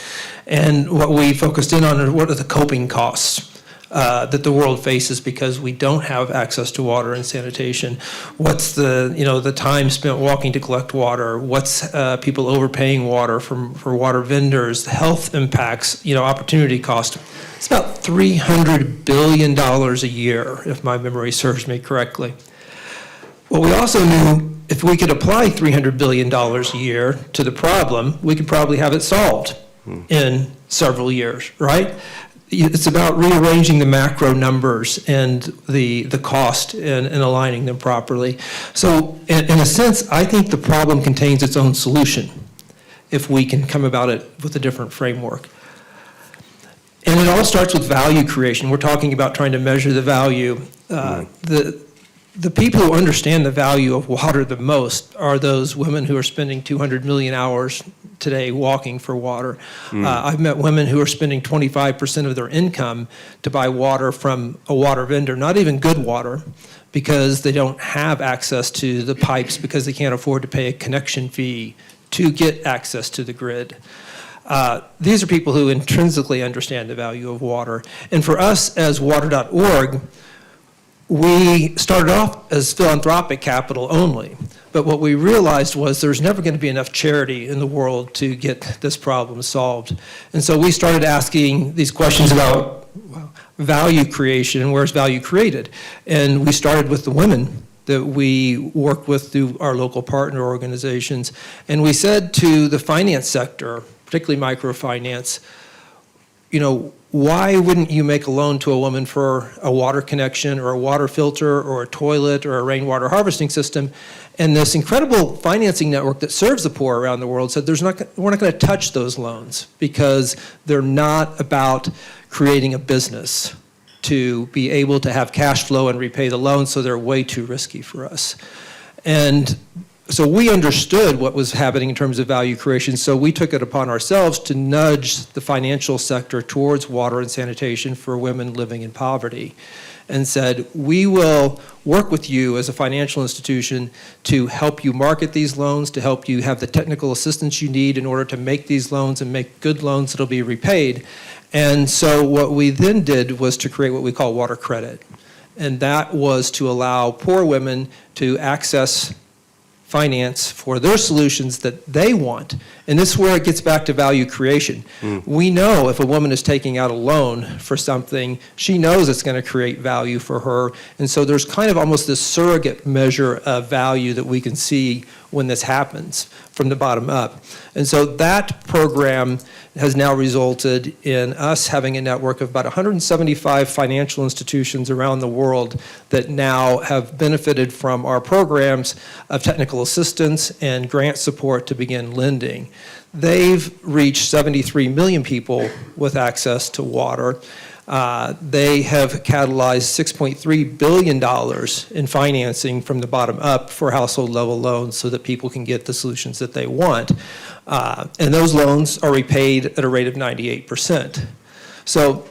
And what we focused in on are what are the coping costs that the world faces because we don't have access to water and sanitation. What's the time spent walking to collect water? What's people overpaying water for water vendors? Health impacts, opportunity cost. It's about $300 billion a year, if my memory serves me correctly. Well, we also knew if we could apply $300 billion a year to the problem, we could probably have it solved in several years, right? It's about rearranging the macro numbers and the cost and aligning them properly. So in a sense, I think the problem contains its own solution if we can come about it with a different framework. And it all starts with value creation. We're talking about trying to measure the value. The people who understand the value of water the most are those women who are spending 200 million hours today walking for water. I've met women who are spending 25% of their income to buy water from a water vendor, not even good water, because they don't have access to the pipes because they can't afford to pay a connection fee to get access to the grid. These are people who intrinsically understand the value of water. And for us as water.org, we started off as philanthropic capital only, but what we realized was there's never going to be enough charity in the world to get this problem solved. And so we started asking these questions about value creation and where's value created. And we started with the women that we work with through our local partner organizations. And we said to the finance sector, particularly microfinance, you know, why wouldn't you make a loan to a woman for a water connection or a water filter or a toilet or a rainwater harvesting system? And this incredible financing network that serves the poor around the world said we're not going to touch those loans because they're not about creating a business to be able to have cash flow and repay the loan, so they're way too risky for us. And so we understood what was happening in terms of value creation, so we took it upon ourselves to nudge the financial sector towards water and sanitation for women living in poverty, and said, we will work with you as a financial institution to help you market these loans, to help you have the technical assistance you need in order to make these loans and make good loans that'll be repaid. And so what we then did was to create what we call water credit. And that was to allow poor women to access finance for their solutions that they want. And this is where it gets back to value creation. We know if a woman is taking out a loan for something, she knows it's going to create value for her. And so there's kind of almost this surrogate measure of value that we can see when this happens from the bottom up. And so that program has now resulted in us having a network of about 175 financial institutions around the world that now have benefited from our programs of technical assistance and grant support to begin lending. They've reached 73 million people with access to water. They have catalyzed $6.3 billion in financing from the bottom up for household level loans so that people can get the solutions that they want. And those loans are repaid at a rate of 98%. So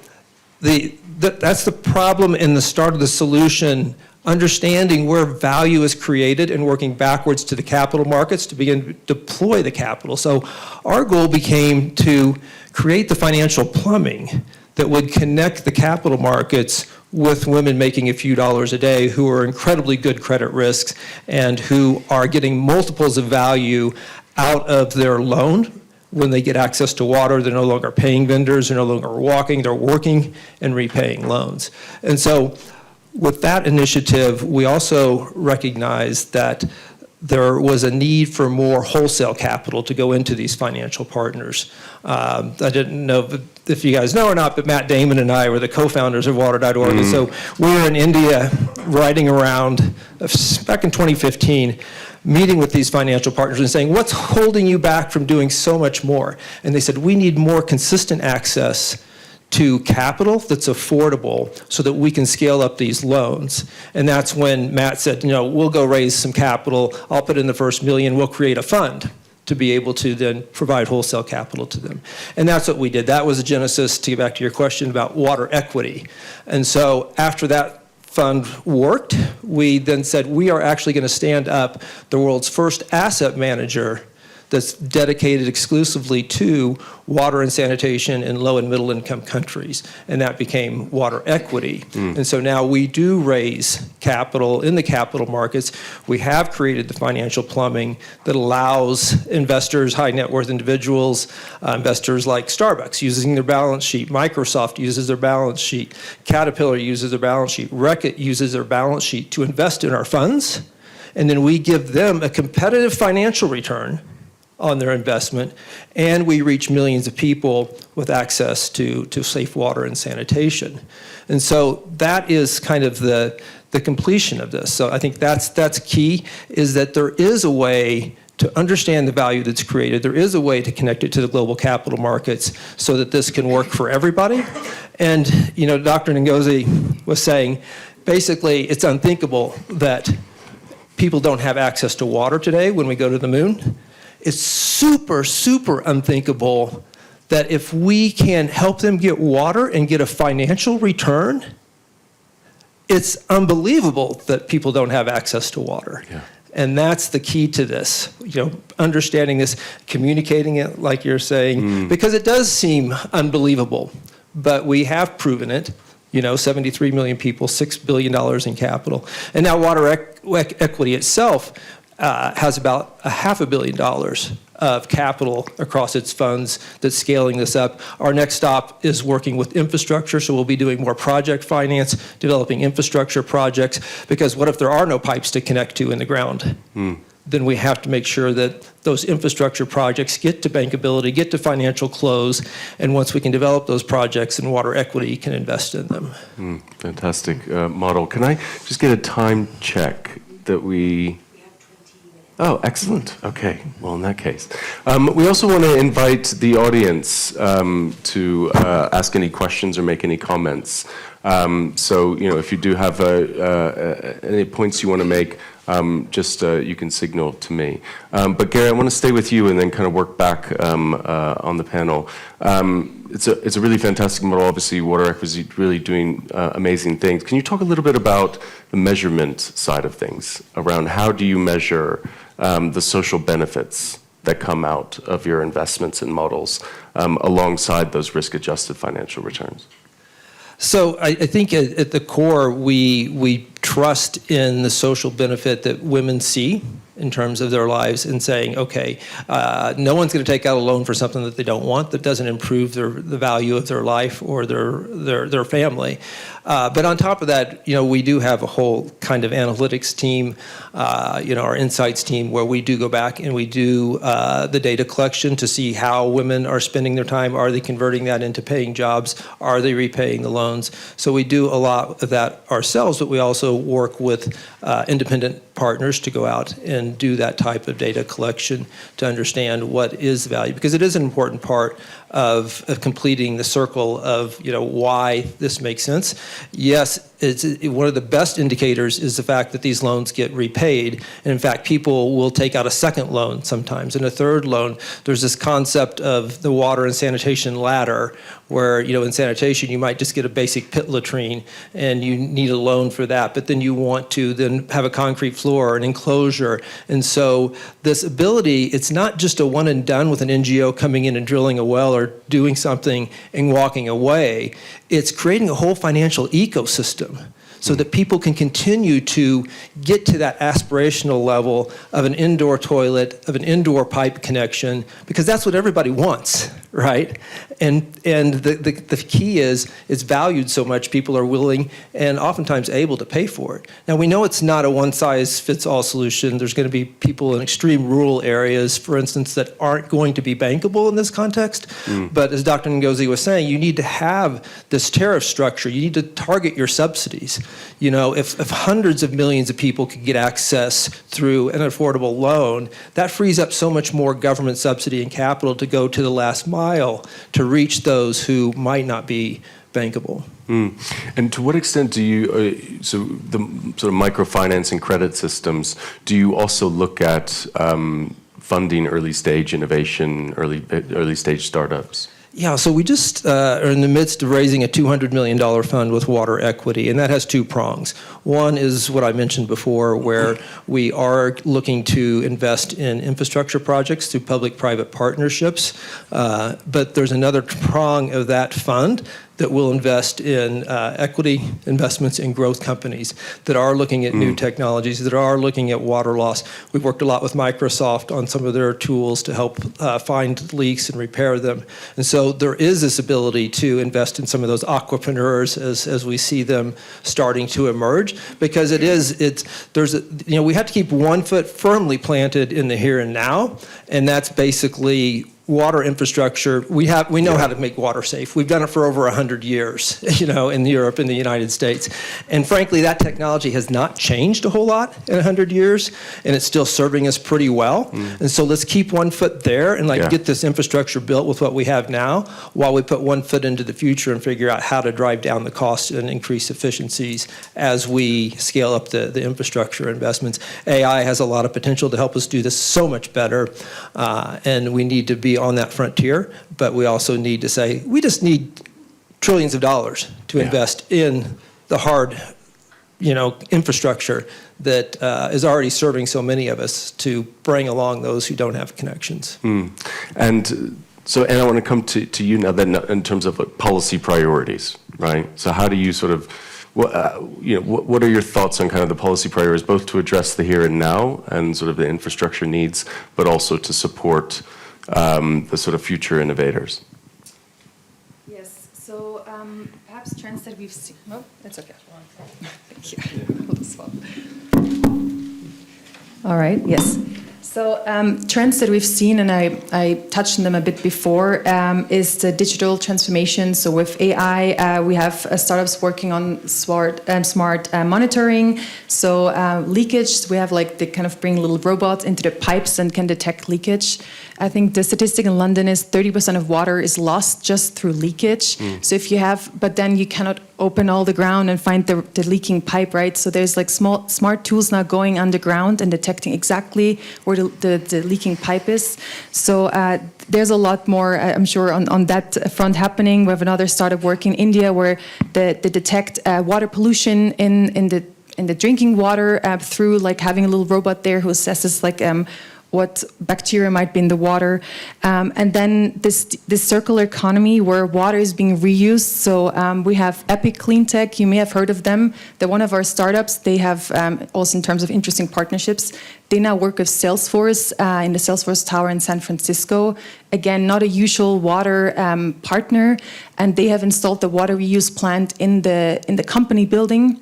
that's the problem in the start of the solution, understanding where value is created and working backwards to the capital markets to begin to deploy the capital. So our goal became to create the financial plumbing that would connect the capital markets with women making a few dollars a day who are incredibly good credit risks and who are getting multiples of value out of their loan. When they get access to water, they're no longer paying vendors, they're no longer walking, they're working and repaying loans. And so with that initiative, we also recognized that there was a need for more wholesale capital to go into these financial partners. I didn't know if you guys know or not, but Matt Damon and I were the co-founders of Water.org. And so we were in India riding around back in 2015, meeting with these financial partners and saying, what's holding you back from doing so much more? And they said, we need more consistent access to capital that's affordable so that we can scale up these loans. And that's when Matt said, we'll go raise some capital, I'll put in the first $1 million, we'll create a fund to be able to then provide wholesale capital to them. And that's what we did. That was the genesis, to get back to your question about water equity. And so after that fund worked, we then said we are actually going to stand up the world's first asset manager that's dedicated exclusively to water and sanitation in low and middle income countries. And that became Water Equity. And so now we do raise capital in the capital markets. We have created the financial plumbing that allows investors, high net worth individuals, investors like Starbucks using their balance sheet, Microsoft uses their balance sheet, Caterpillar uses their balance sheet, Reckitt uses their balance sheet to invest in our funds. And then we give them a competitive financial return on their investment, and we reach millions of people with access to safe water and sanitation. And so that is kind of the completion of this. So I think that's key, is that there is a way to understand the value that's created. There is a way to connect it to the global capital markets so that this can work for everybody. And Dr. Ngozi was saying, basically, it's unthinkable that people don't have access to water today when we go to the moon. It's super, super unthinkable that if we can help them get water and get a financial return, it's unbelievable that people don't have access to water. Yeah. And that's the key to this, understanding this, communicating it like you're saying, because it does seem unbelievable, but we have proven it 73 million people, $6 billion in capital. And now water equity itself has about $500 million of capital across its funds that's scaling this up. Our next stop is working with infrastructure, so we'll be doing more project finance, developing infrastructure projects, because what if there are no pipes to connect to in the ground? Then we have to make sure that those infrastructure projects get to bankability, get to financial close, and once we can develop those projects, and water equity can invest in them. Fantastic model. Can I just get a time check that we... Oh, excellent. Okay. Well, in that case. We also want to invite the audience to ask any questions or make any comments. So, if you do have any points you want to make, you can signal to me. But Gary, I want to stay with you and then kind of work back on the panel. It's a really fantastic model. Obviously, water equity is really doing amazing things. Can you talk a little bit about the measurement side of things, around how do you measure the social benefits that come out of your investments and models alongside those risk-adjusted financial returns? So I think at the core, we trust in the social benefit that women see in terms of their lives, and saying, okay, no one's going to take out a loan for something that they don't want, that doesn't improve the value of their life or their family. But on top of that, we do have a whole kind of analytics team, our insights team, where we do go back and we do the data collection to see how women are spending their time. Are they converting that into paying jobs? Are they repaying the loans? So we do a lot of that ourselves, but we also work with independent partners to go out and do that type of data collection to understand what is value, because it is an important part of completing the circle of why this makes sense. Yes, it's one of the best indicators is the fact that these loans get repaid. And in fact, people will take out a second loan sometimes and a third loan. There's this concept of the water and sanitation ladder, where in sanitation you might just get a basic pit latrine and you need a loan for that, but then you want to then have a concrete floor, an enclosure. And so this ability, it's not just a one and done with an NGO coming in and drilling a well or doing something and walking away. It's creating a whole financial ecosystem so that people can continue to get to that aspirational level of an indoor toilet, of an indoor pipe connection, because that's what everybody wants, right? And the key is it's valued so much, people are willing and oftentimes able to pay for it. Now, we know it's not a one-size-fits-all solution. There's going to be people in extreme rural areas, for instance, that aren't going to be bankable in this context. But as Dr. Ngozi was saying, you need to have this tariff structure. You need to target your subsidies. If hundreds of millions of people could get access through an affordable loan, that frees up so much more government subsidy and capital to go to the last mile to reach those who might not be bankable. And to what extent do you, so the sort of microfinance and credit systems, do you also look at funding early stage innovation, early stage startups? Yeah, so we just are in the midst of raising a $200 million fund with water equity, and that has two prongs. One is what I mentioned before, where we are looking to invest in infrastructure projects through public-private partnerships, but there's another prong of that fund that will invest in equity investments in growth companies that are looking at new technologies, that are looking at water loss. We've worked a lot with Microsoft on some of their tools to help find leaks and repair them. And so there is this ability to invest in some of those aquapreneurs as we see them starting to emerge, because we have to keep one foot firmly planted in the here and now, and that's basically water infrastructure. We know how to make water safe. We've done it for over 100 years, in Europe and the United States. And frankly, that technology has not changed a whole lot in 100 years, and it's still serving us pretty well. And so let's keep one foot there and get this infrastructure built with what we have now, while we put one foot into the future and figure out how to drive down the costs and increase efficiencies as we scale up the infrastructure investments. AI has a lot of potential to help us do this so much better, and we need to be on that frontier, but we also need to say, we just need trillions of dollars to invest in the hard, infrastructure that is already serving so many of us, to bring along those who don't have connections. And I want to come to you now then in terms of policy priorities, right? So how do you sort of, what are your thoughts on kind of the policy priorities, both to address the here and now and sort of the infrastructure needs, but also to support the sort of future innovators? Yes, so perhaps trends that we've seen. No, that's okay. Thank you. Hold this one. All right, yes. So trends that we've seen, and I touched on them a bit before, is the digital transformation. So with AI, we have startups working on smart monitoring. So leakage, we have like they kind of bring little robots into the pipes and can detect leakage. I think the statistic in London is 30% of water is lost just through leakage. So if you have, but then you cannot open all the ground and find the leaking pipe, right? So there's like smart tools now going underground and detecting exactly where the leaking pipe is. So there's a lot more, I'm sure, on that front happening. We have another startup working in India where they detect water pollution in the drinking water through like having a little robot there who assesses like what bacteria might be in the water. And then this circular economy where water is being reused. So we have Epic Cleantech, you may have heard of them. They're one of our startups. They have, also in terms of interesting partnerships, they now work with Salesforce in the Salesforce Tower in San Francisco. Again, not a usual water partner. And they have installed the water reuse plant in the company building.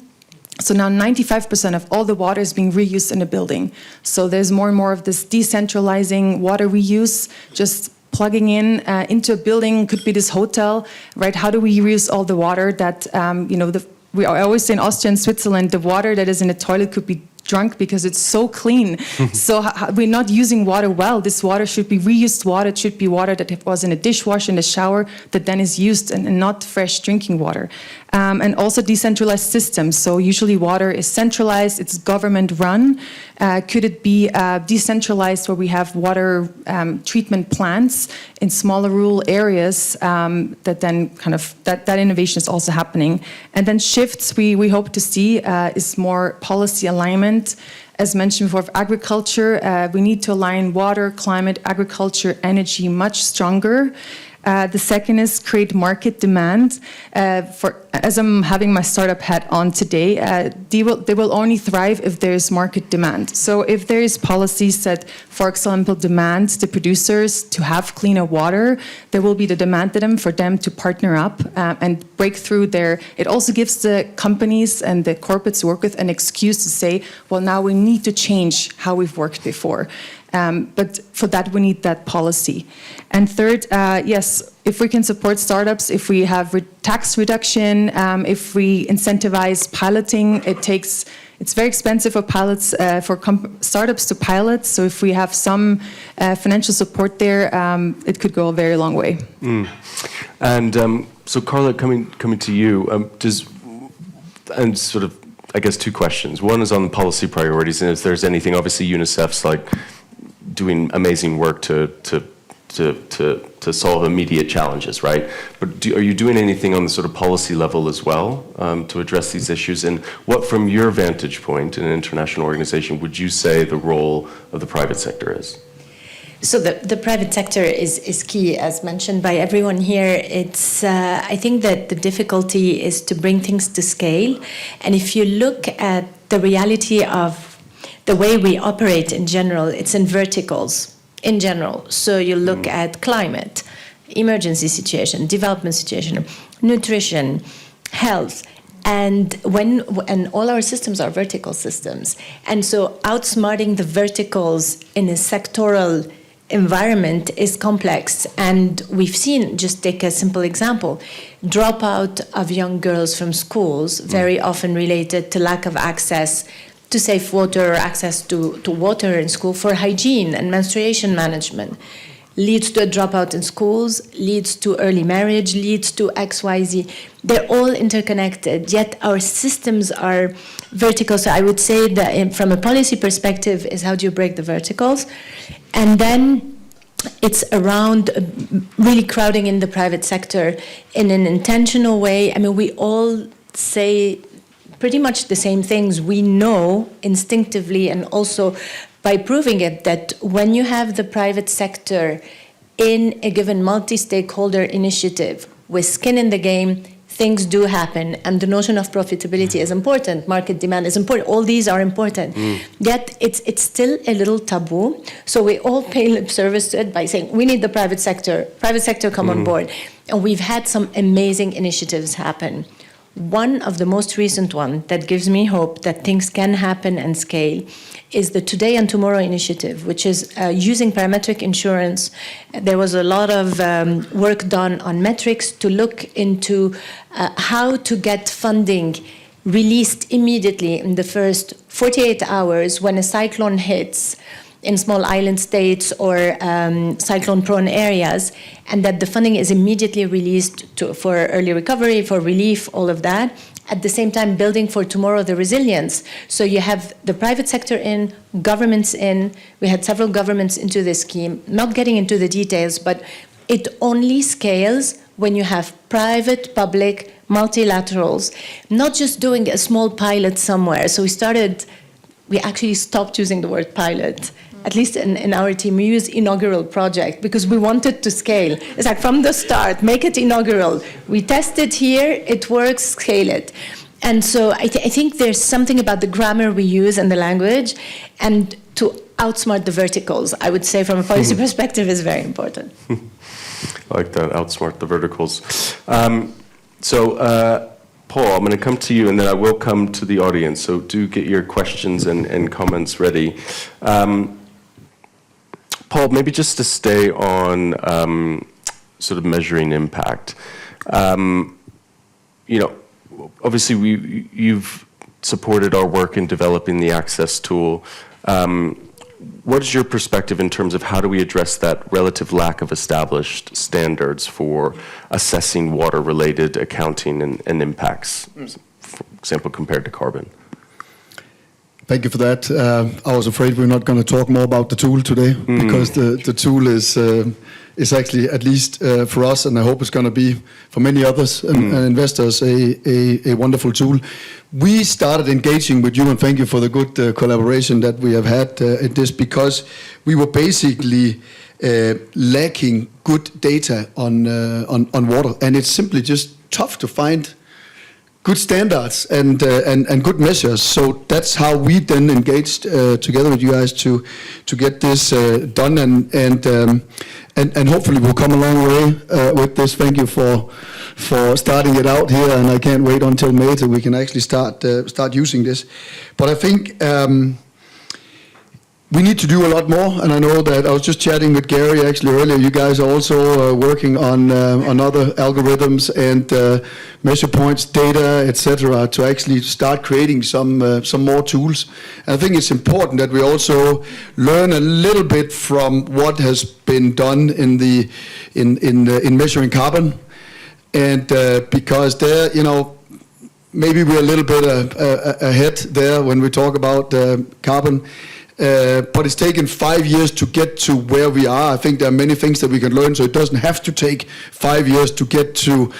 So now 95% of all the water is being reused in a building. So there's more and more of this decentralizing water reuse, just plugging into a building, could be this hotel, right? How do we reuse all the water that, I always say in Austria and Switzerland, the water that is in the toilet could be drunk because it's so clean. So we're not using water well. This water should be reused water. It should be water that was in a dishwasher, in the shower, that then is used and not fresh drinking water. And also decentralized systems. So usually water is centralized, it's government run. Could it be decentralized where we have water treatment plants in smaller rural areas that then kind of, that innovation is also happening. And then shifts we hope to see is more policy alignment. As mentioned before, of agriculture, we need to align water, climate, agriculture, energy much stronger. The second is create market demand. As I'm having my startup hat on today, they will only thrive if there is market demand. So if there is policies that, for example, demand the producers to have cleaner water, there will be the demand to them for them to partner up and break through their. It also gives the companies and the corporates who work with an excuse to say, well, now we need to change how we've worked before. But for that, we need that policy. And third, yes, if we can support startups, if we have tax reduction, if we incentivize piloting, it's very expensive for pilots, for startups to pilot. So if we have some financial support there, it could go a very long way. And so, Carla, coming to you, and sort of, I guess, two questions. One is on policy priorities, and if there's anything, obviously UNICEF's like doing amazing work to solve immediate challenges, right? But are you doing anything on the sort of policy level as well to address these issues? And what, from your vantage point in an international organization, would you say the role of the private sector is? So the private sector is key, as mentioned by everyone here. It's I think that the difficulty is to bring things to scale. And if you look at the reality of the way we operate in general, it's in verticals in general. So you look at climate, emergency situation, development situation, nutrition, health, and all our systems are vertical systems. And so outsmarting the verticals in a sectoral environment is complex. And we've seen, just take a simple example, dropout of young girls from schools, very often related to lack of access to safe water, access to water in school for hygiene and menstruation management, leads to a dropout in schools, leads to early marriage, leads to XYZ. They're all interconnected, yet our systems are vertical. So I would say that from a policy perspective is how do you break the verticals? And then it's around really crowding in the private sector in an intentional way. I mean, we all say pretty much the same things. We know instinctively and also by proving it that when you have the private sector in a given multi-stakeholder initiative with skin in the game, things do happen, and the notion of profitability is important, market demand is important, all these are important. Yet it's still a little taboo. So we all pay lip service to it by saying, we need the private sector come on board. And we've had some amazing initiatives happen. One of the most recent one that gives me hope that things can happen and scale is the Today and Tomorrow initiative, which is using parametric insurance. There was a lot of work done on metrics to look into how to get funding released immediately in the first 48 hours when a cyclone hits in small island states or cyclone-prone areas, and that the funding is immediately released for early recovery, for relief, all of that. At the same time, building for tomorrow the resilience. So you have the private sector in, governments in. We had several governments into this scheme. Not getting into the details, but it only scales when you have private, public, multilaterals, not just doing a small pilot somewhere. So we actually stopped using the word pilot. At least in our team, we use inaugural project because we wanted to scale. It's like from the start, make it inaugural. We test it here, it works, scale it. And so I think there's something about the grammar we use and the language, and to outsmart the verticals, I would say from a policy perspective, is very important. I like that, outsmart the verticals. Paul, I'm going to come to you, and then I will come to the audience, so do get your questions and comments ready. Paul, maybe just to stay on sort of measuring impact. Obviously you've supported our work in developing the access tool. What is your perspective in terms of how do we address that relative lack of established standards for assessing water-related accounting and impacts, for example, compared to carbon? Thank you for that. I was afraid we're not going to talk more about the tool today because the tool is actually, at least for us, and I hope it's going to be for many others and investors, a wonderful tool. We started engaging with you, and thank you for the good collaboration that we have had in this, because we were basically lacking good data on water, and it's simply just tough to find good standards and good measures. So that's how we then engaged together with you guys to get this done, and hopefully we'll come a long way with this. Thank you for starting it out here, and I can't wait until May till we can actually start using this. But I think we need to do a lot more, and I know that I was just chatting with Gary actually earlier. You guys are also working on other algorithms and measure points, data, etc., to actually start creating some more tools. And I think it's important that we also learn a little bit from what has been done in measuring carbon, and because there, maybe we're a little bit ahead there when we talk about carbon. But it's taken 5 years to get to where we are. I think there are many things that we can learn, so it doesn't have to take 5 years to get to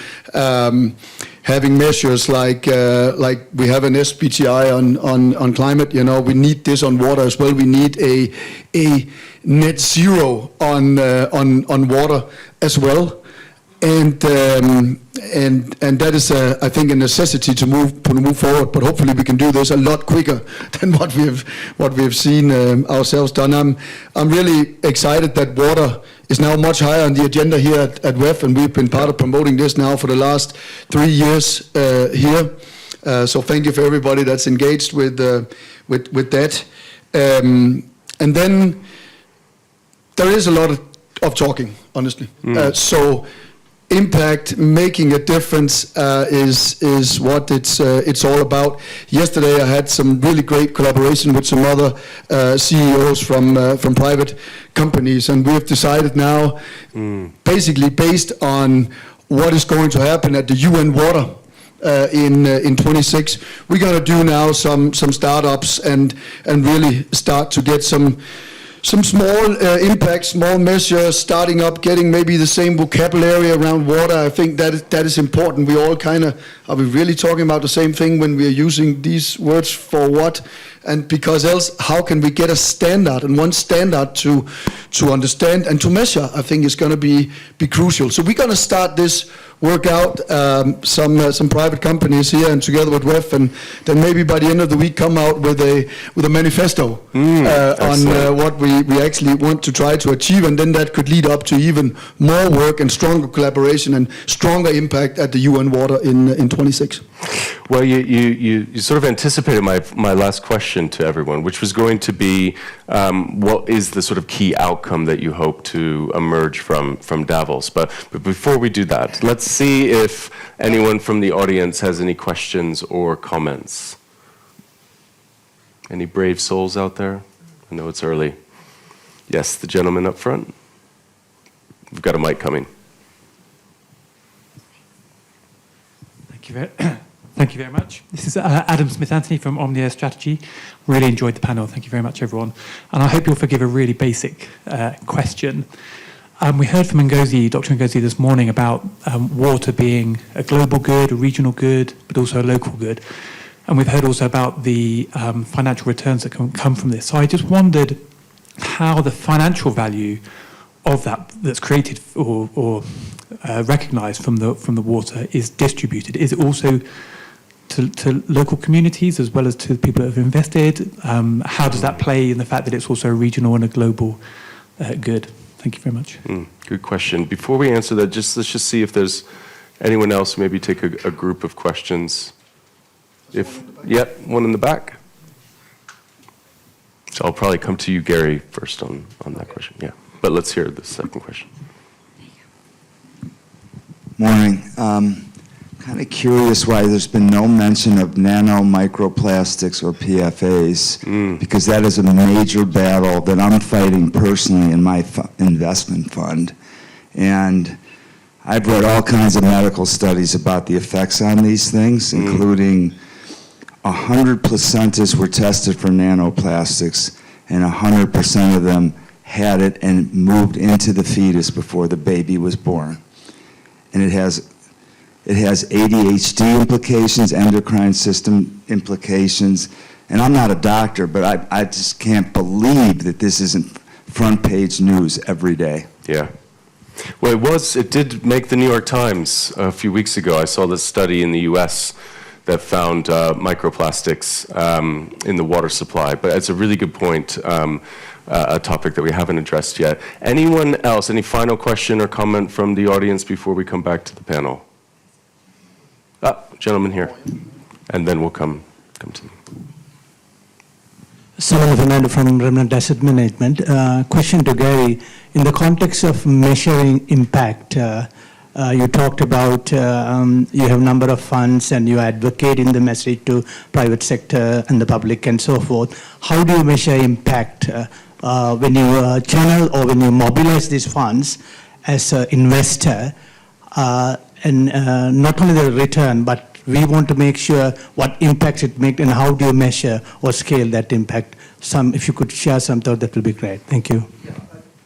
having measures like we have an SBTI on climate. We need this on water as well. We need a net zero on water as well. And that is, I think, a necessity to move forward. But hopefully, we can do this a lot quicker than what we have seen ourselves done. I'm really excited that water is now much higher on the agenda here at WEF, and we've been part of promoting this now for the last 3 years here. So thank you for everybody that's engaged with that. And then there is a lot of talking, honestly. So impact, making a difference is what it's all about. Yesterday I had some really great collaboration with some other CEOs from private companies, and we have decided now, basically based on what is going to happen at the UN Water in 26, we're going to do now some startups and really start to get some small impacts, small measures, starting up, getting maybe the same vocabulary around water. I think that is important. We all are we really talking about the same thing when we are using these words for what? And because else, how can we get a standard, and one standard to understand and to measure? I think is going to be crucial. So we're going to start this work out some private companies here and together with WEF, and then maybe by the end of the week come out with a manifesto on what we actually want to try to achieve, and then that could lead up to even more work and stronger collaboration and stronger impact at the UN water in 26. Well, you sort of anticipated my last question to everyone, which was going to be, what is the sort of key outcome that you hope to emerge from Davos? But before we do that, let's see if anyone from the audience has any questions or comments. Any brave souls out there? I know it's early. Yes, the gentleman up front. We've got a mic coming. Thank you very much. This is Adam Smith-Anthony from Omnia Strategy. Really enjoyed the panel. Thank you very much, everyone. And I hope you'll forgive a really basic question. We heard from Dr. Ngozi this morning about water being a global good, a regional good, but also a local good. And we've heard also about the financial returns that can come from this. So I just wondered how the financial value of that's created or recognised from the water is distributed. Is it also to local communities as well as to the people that have invested? How does that play in the fact that it's also a regional and a global good? Thank you very much. Good question. Before we answer that, let's just see if there's anyone else, maybe take a group of questions. One in the back. So I'll probably come to you, Gary, first on that question. Yeah, but let's hear the second question. Morning. Kind of curious why there's been no mention of nano microplastics or PFAS, because that is a major battle that I'm fighting personally in my investment fund. And I've read all kinds of medical studies about the effects on these things, including 100 placentas were tested for nanoplastics, and 100% of them had it and moved into the fetus before the baby was born. And it has ADHD implications, endocrine system implications, and I'm not a doctor, but I just can't believe that this isn't front page news every day. Yeah. Well, it did make the New York Times a few weeks ago. I saw this study in the US that found microplastics in the water supply, but it's a really good point, a topic that we haven't addressed yet. Anyone else, any final question or comment from the audience before we come back to the panel? Gentleman here, and then we'll come to you. Salman Fernando from Remnant Asset Management. Question to Gary. In the context of measuring impact, you talked about you have a number of funds and you advocate in the message to private sector and the public and so forth. How do you measure impact when you channel or when you mobilize these funds as an investor? And not only the return, but we want to make sure what impacts it makes and how do you measure or scale that impact. If you could share some thought, that would be great. Thank you.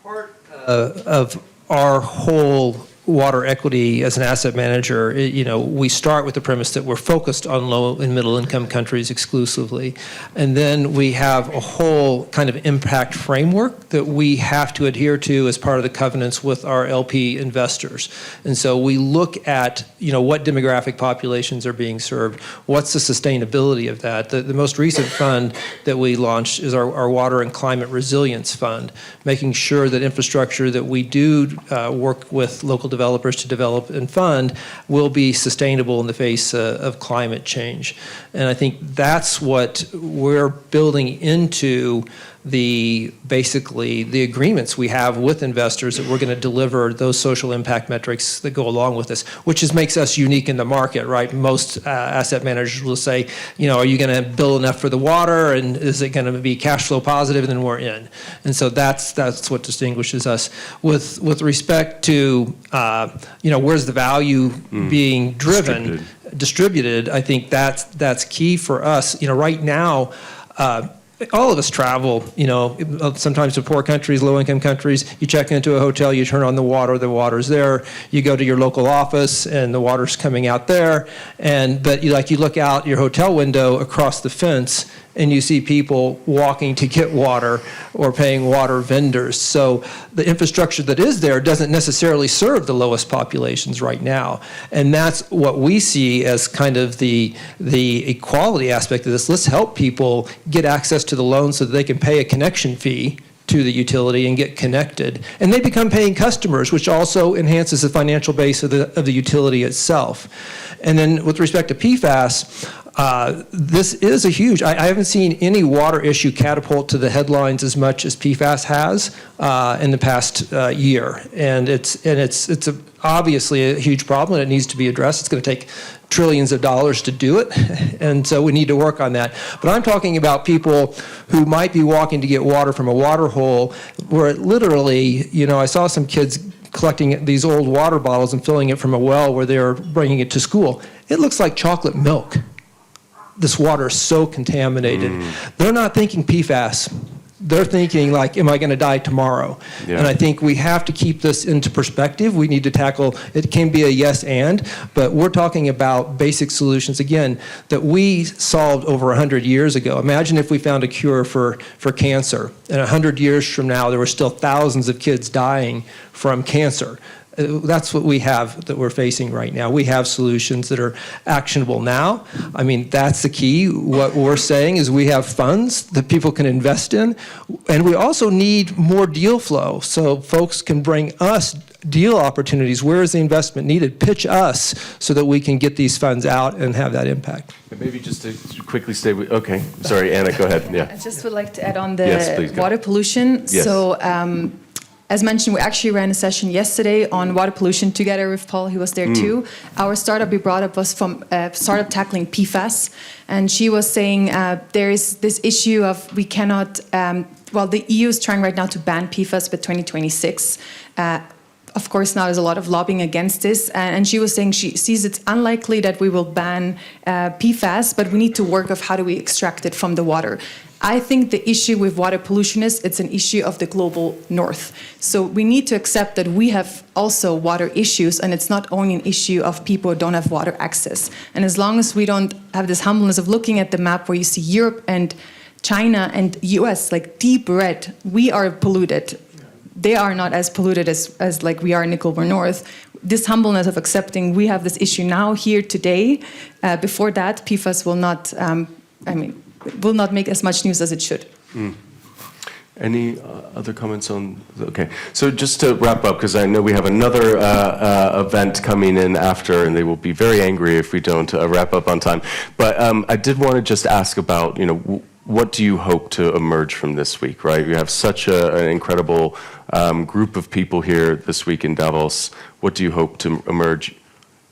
Part of our whole water equity as an asset manager, we start with the premise that we're focused on low and middle income countries exclusively. And then we have a whole kind of impact framework that we have to adhere to as part of the covenants with our LP investors. And so we look at, what demographic populations are being served, what's the sustainability of that. The most recent fund that we launched is our Water and Climate Resilience Fund, making sure that infrastructure that we do work with local developers to develop and fund will be sustainable in the face of climate change. And I think that's what we're building into basically the agreements we have with investors, that we're going to deliver those social impact metrics that go along with this, which makes us unique in the market, right? Most asset managers will say, are you going to bill enough for the water, and is it going to be cash flow positive, and then we're in. And so that's what distinguishes us. With respect to, where's the value being driven, distributed, I think that's key for us. Right now, all of us travel, sometimes to poor countries, low-income countries. You check into a hotel, you turn on the water's there. You go to your local office, and the water's coming out there. But you look out your hotel window across the fence, and you see people walking to get water or paying water vendors. So the infrastructure that is there doesn't necessarily serve the lowest populations right now. And that's what we see as kind of the equality aspect of this. Let's help people get access to the loan so that they can pay a connection fee to the utility and get connected. And they become paying customers, which also enhances the financial base of the utility itself. And then with respect to PFAS, this is a huge, I haven't seen any water issue catapult to the headlines as much as PFAS has in the past year. And it's obviously a huge problem and it needs to be addressed. It's going to take trillions of dollars to do it, and so we need to work on that. But I'm talking about people who might be walking to get water from a water hole where it literally, I saw some kids collecting these old water bottles and filling it from a well where they were bringing it to school. It looks like chocolate milk. This water is so contaminated. They're not thinking PFAS. They're thinking like, am I going to die tomorrow? Yeah. And I think we have to keep this into perspective. We need to tackle, it can be a yes and, but we're talking about basic solutions, again, that we solved over 100 years ago. Imagine if we found a cure for cancer, and 100 years from now, there were still thousands of kids dying from cancer. That's what we have that we're facing right now. We have solutions that are actionable now. I mean, that's the key. What we're saying is we have funds that people can invest in, and we also need more deal flow so folks can bring us deal opportunities. Where is the investment needed? Pitch us so that we can get these funds out and have that impact. Maybe just to quickly stay with, okay, sorry, Anna, go ahead. Yeah. I just would like to add on the yes, water pollution. Yes. So, as mentioned, we actually ran a session yesterday on water pollution together with Paul. He was there too. Our startup we brought up was from startup tackling PFAS. And she was saying there is this issue of we cannot, the EU is trying right now to ban PFAS by 2026. Of course, now there's a lot of lobbying against this. And she was saying she sees it's unlikely that we will ban PFAS, but we need to work of how do we extract it from the water. I think the issue with water pollution is it's an issue of the global north. So we need to accept that we have also water issues, and it's not only an issue of people who don't have water access. And as long as we don't have this humbleness of looking at the map where you see Europe and China and US like deep red, we are polluted. They are not as polluted as like we are in the global north. This humbleness of accepting we have this issue now here today. Before that, PFAS will not, will not make as much news as it should. Any other comments on, okay. So just to wrap up, because I know we have another event coming in after, and they will be very angry if we don't wrap up on time. But I did want to just ask about, what do you hope to emerge from this week, right? You have such an incredible group of people here this week in Davos. What do you hope to emerge?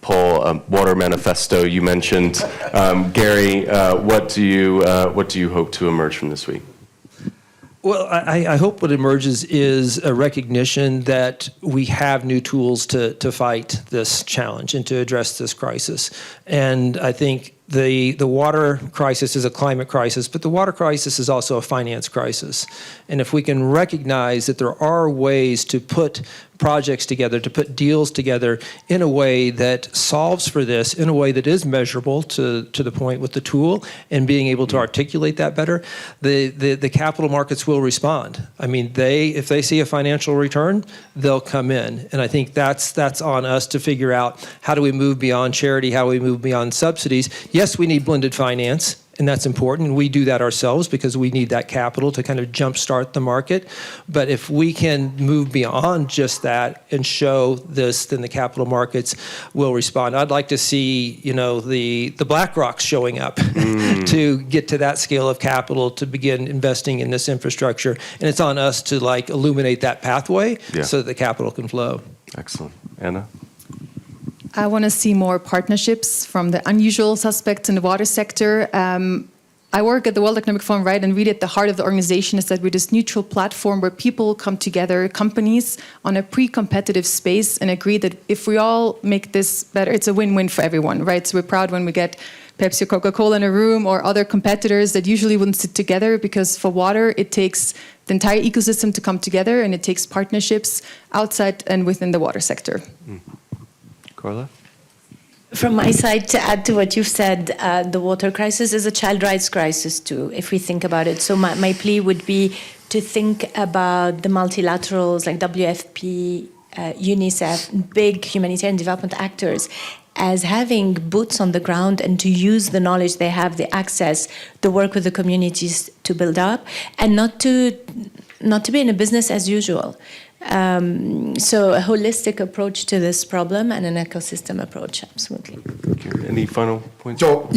Paul, Water Manifesto, you mentioned. Gary, what do you hope to emerge from this week? Well, I hope what emerges is a recognition that we have new tools to fight this challenge and to address this crisis. And I think the water crisis is a climate crisis, but the water crisis is also a finance crisis. And if we can recognize that there are ways to put projects together, to put deals together in a way that solves for this, in a way that is measurable to the point with the tool, and being able to articulate that better, the capital markets will respond. I mean, if they see a financial return, they'll come in. And I think that's on us to figure out how do we move beyond charity, how do we move beyond subsidies. Yes, we need blended finance, and that's important, and we do that ourselves because we need that capital to kind of jumpstart the market. But if we can move beyond just that and show this, then the capital markets will respond. I'd like to see, the BlackRocks showing up to get to that scale of capital to begin investing in this infrastructure. And it's on us to illuminate that pathway so that the capital can flow. Excellent. Anna? I want to see more partnerships from the unusual suspects in the water sector. I work at the World Economic Forum, right? And really at the heart of the organization is that we're this neutral platform where people come together, companies, on a pre-competitive space and agree that if we all make this better, it's a win-win for everyone, right? So we're proud when we get Pepsi or Coca-Cola in a room or other competitors that usually wouldn't sit together, because for water, it takes the entire ecosystem to come together, and it takes partnerships outside and within the water sector. Carla? From my side, to add to what you've said, the water crisis is a child rights crisis too, if we think about it. So my plea would be to think about the multilaterals like WFP, UNICEF, big humanitarian development actors, as having boots on the ground and to use the knowledge they have, the access, the work with the communities to build up, and not to be in a business as usual. So a holistic approach to this problem and an ecosystem approach, absolutely. Any final points? So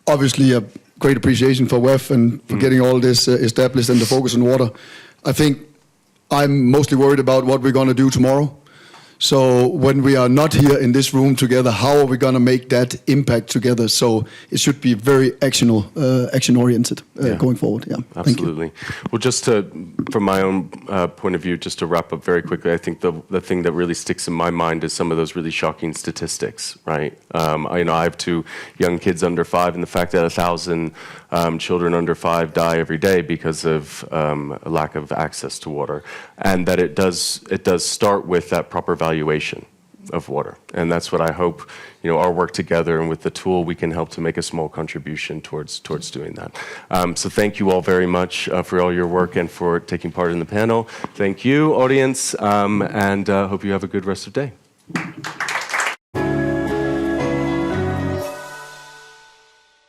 obviously a great appreciation for WEF and for getting all this established and the focus on water. I think I'm mostly worried about what we're going to do tomorrow. So when we are not here in this room together, how are we going to make that impact together? So it should be very action-oriented going forward. Yeah, absolutely. Well, just from my own point of view, just to wrap up very quickly, I think the thing that really sticks in my mind is some of those really shocking statistics, right? I have 2 young kids under 5, and the fact that 1,000 children under 5 die every day because of a lack of access to water, and that it does start with that proper valuation of water. And that's what I hope, our work together and with the tool, we can help to make a small contribution towards doing that. So thank you all very much for all your work and for taking part in the panel. Thank you, audience, and hope you have a good rest of the day.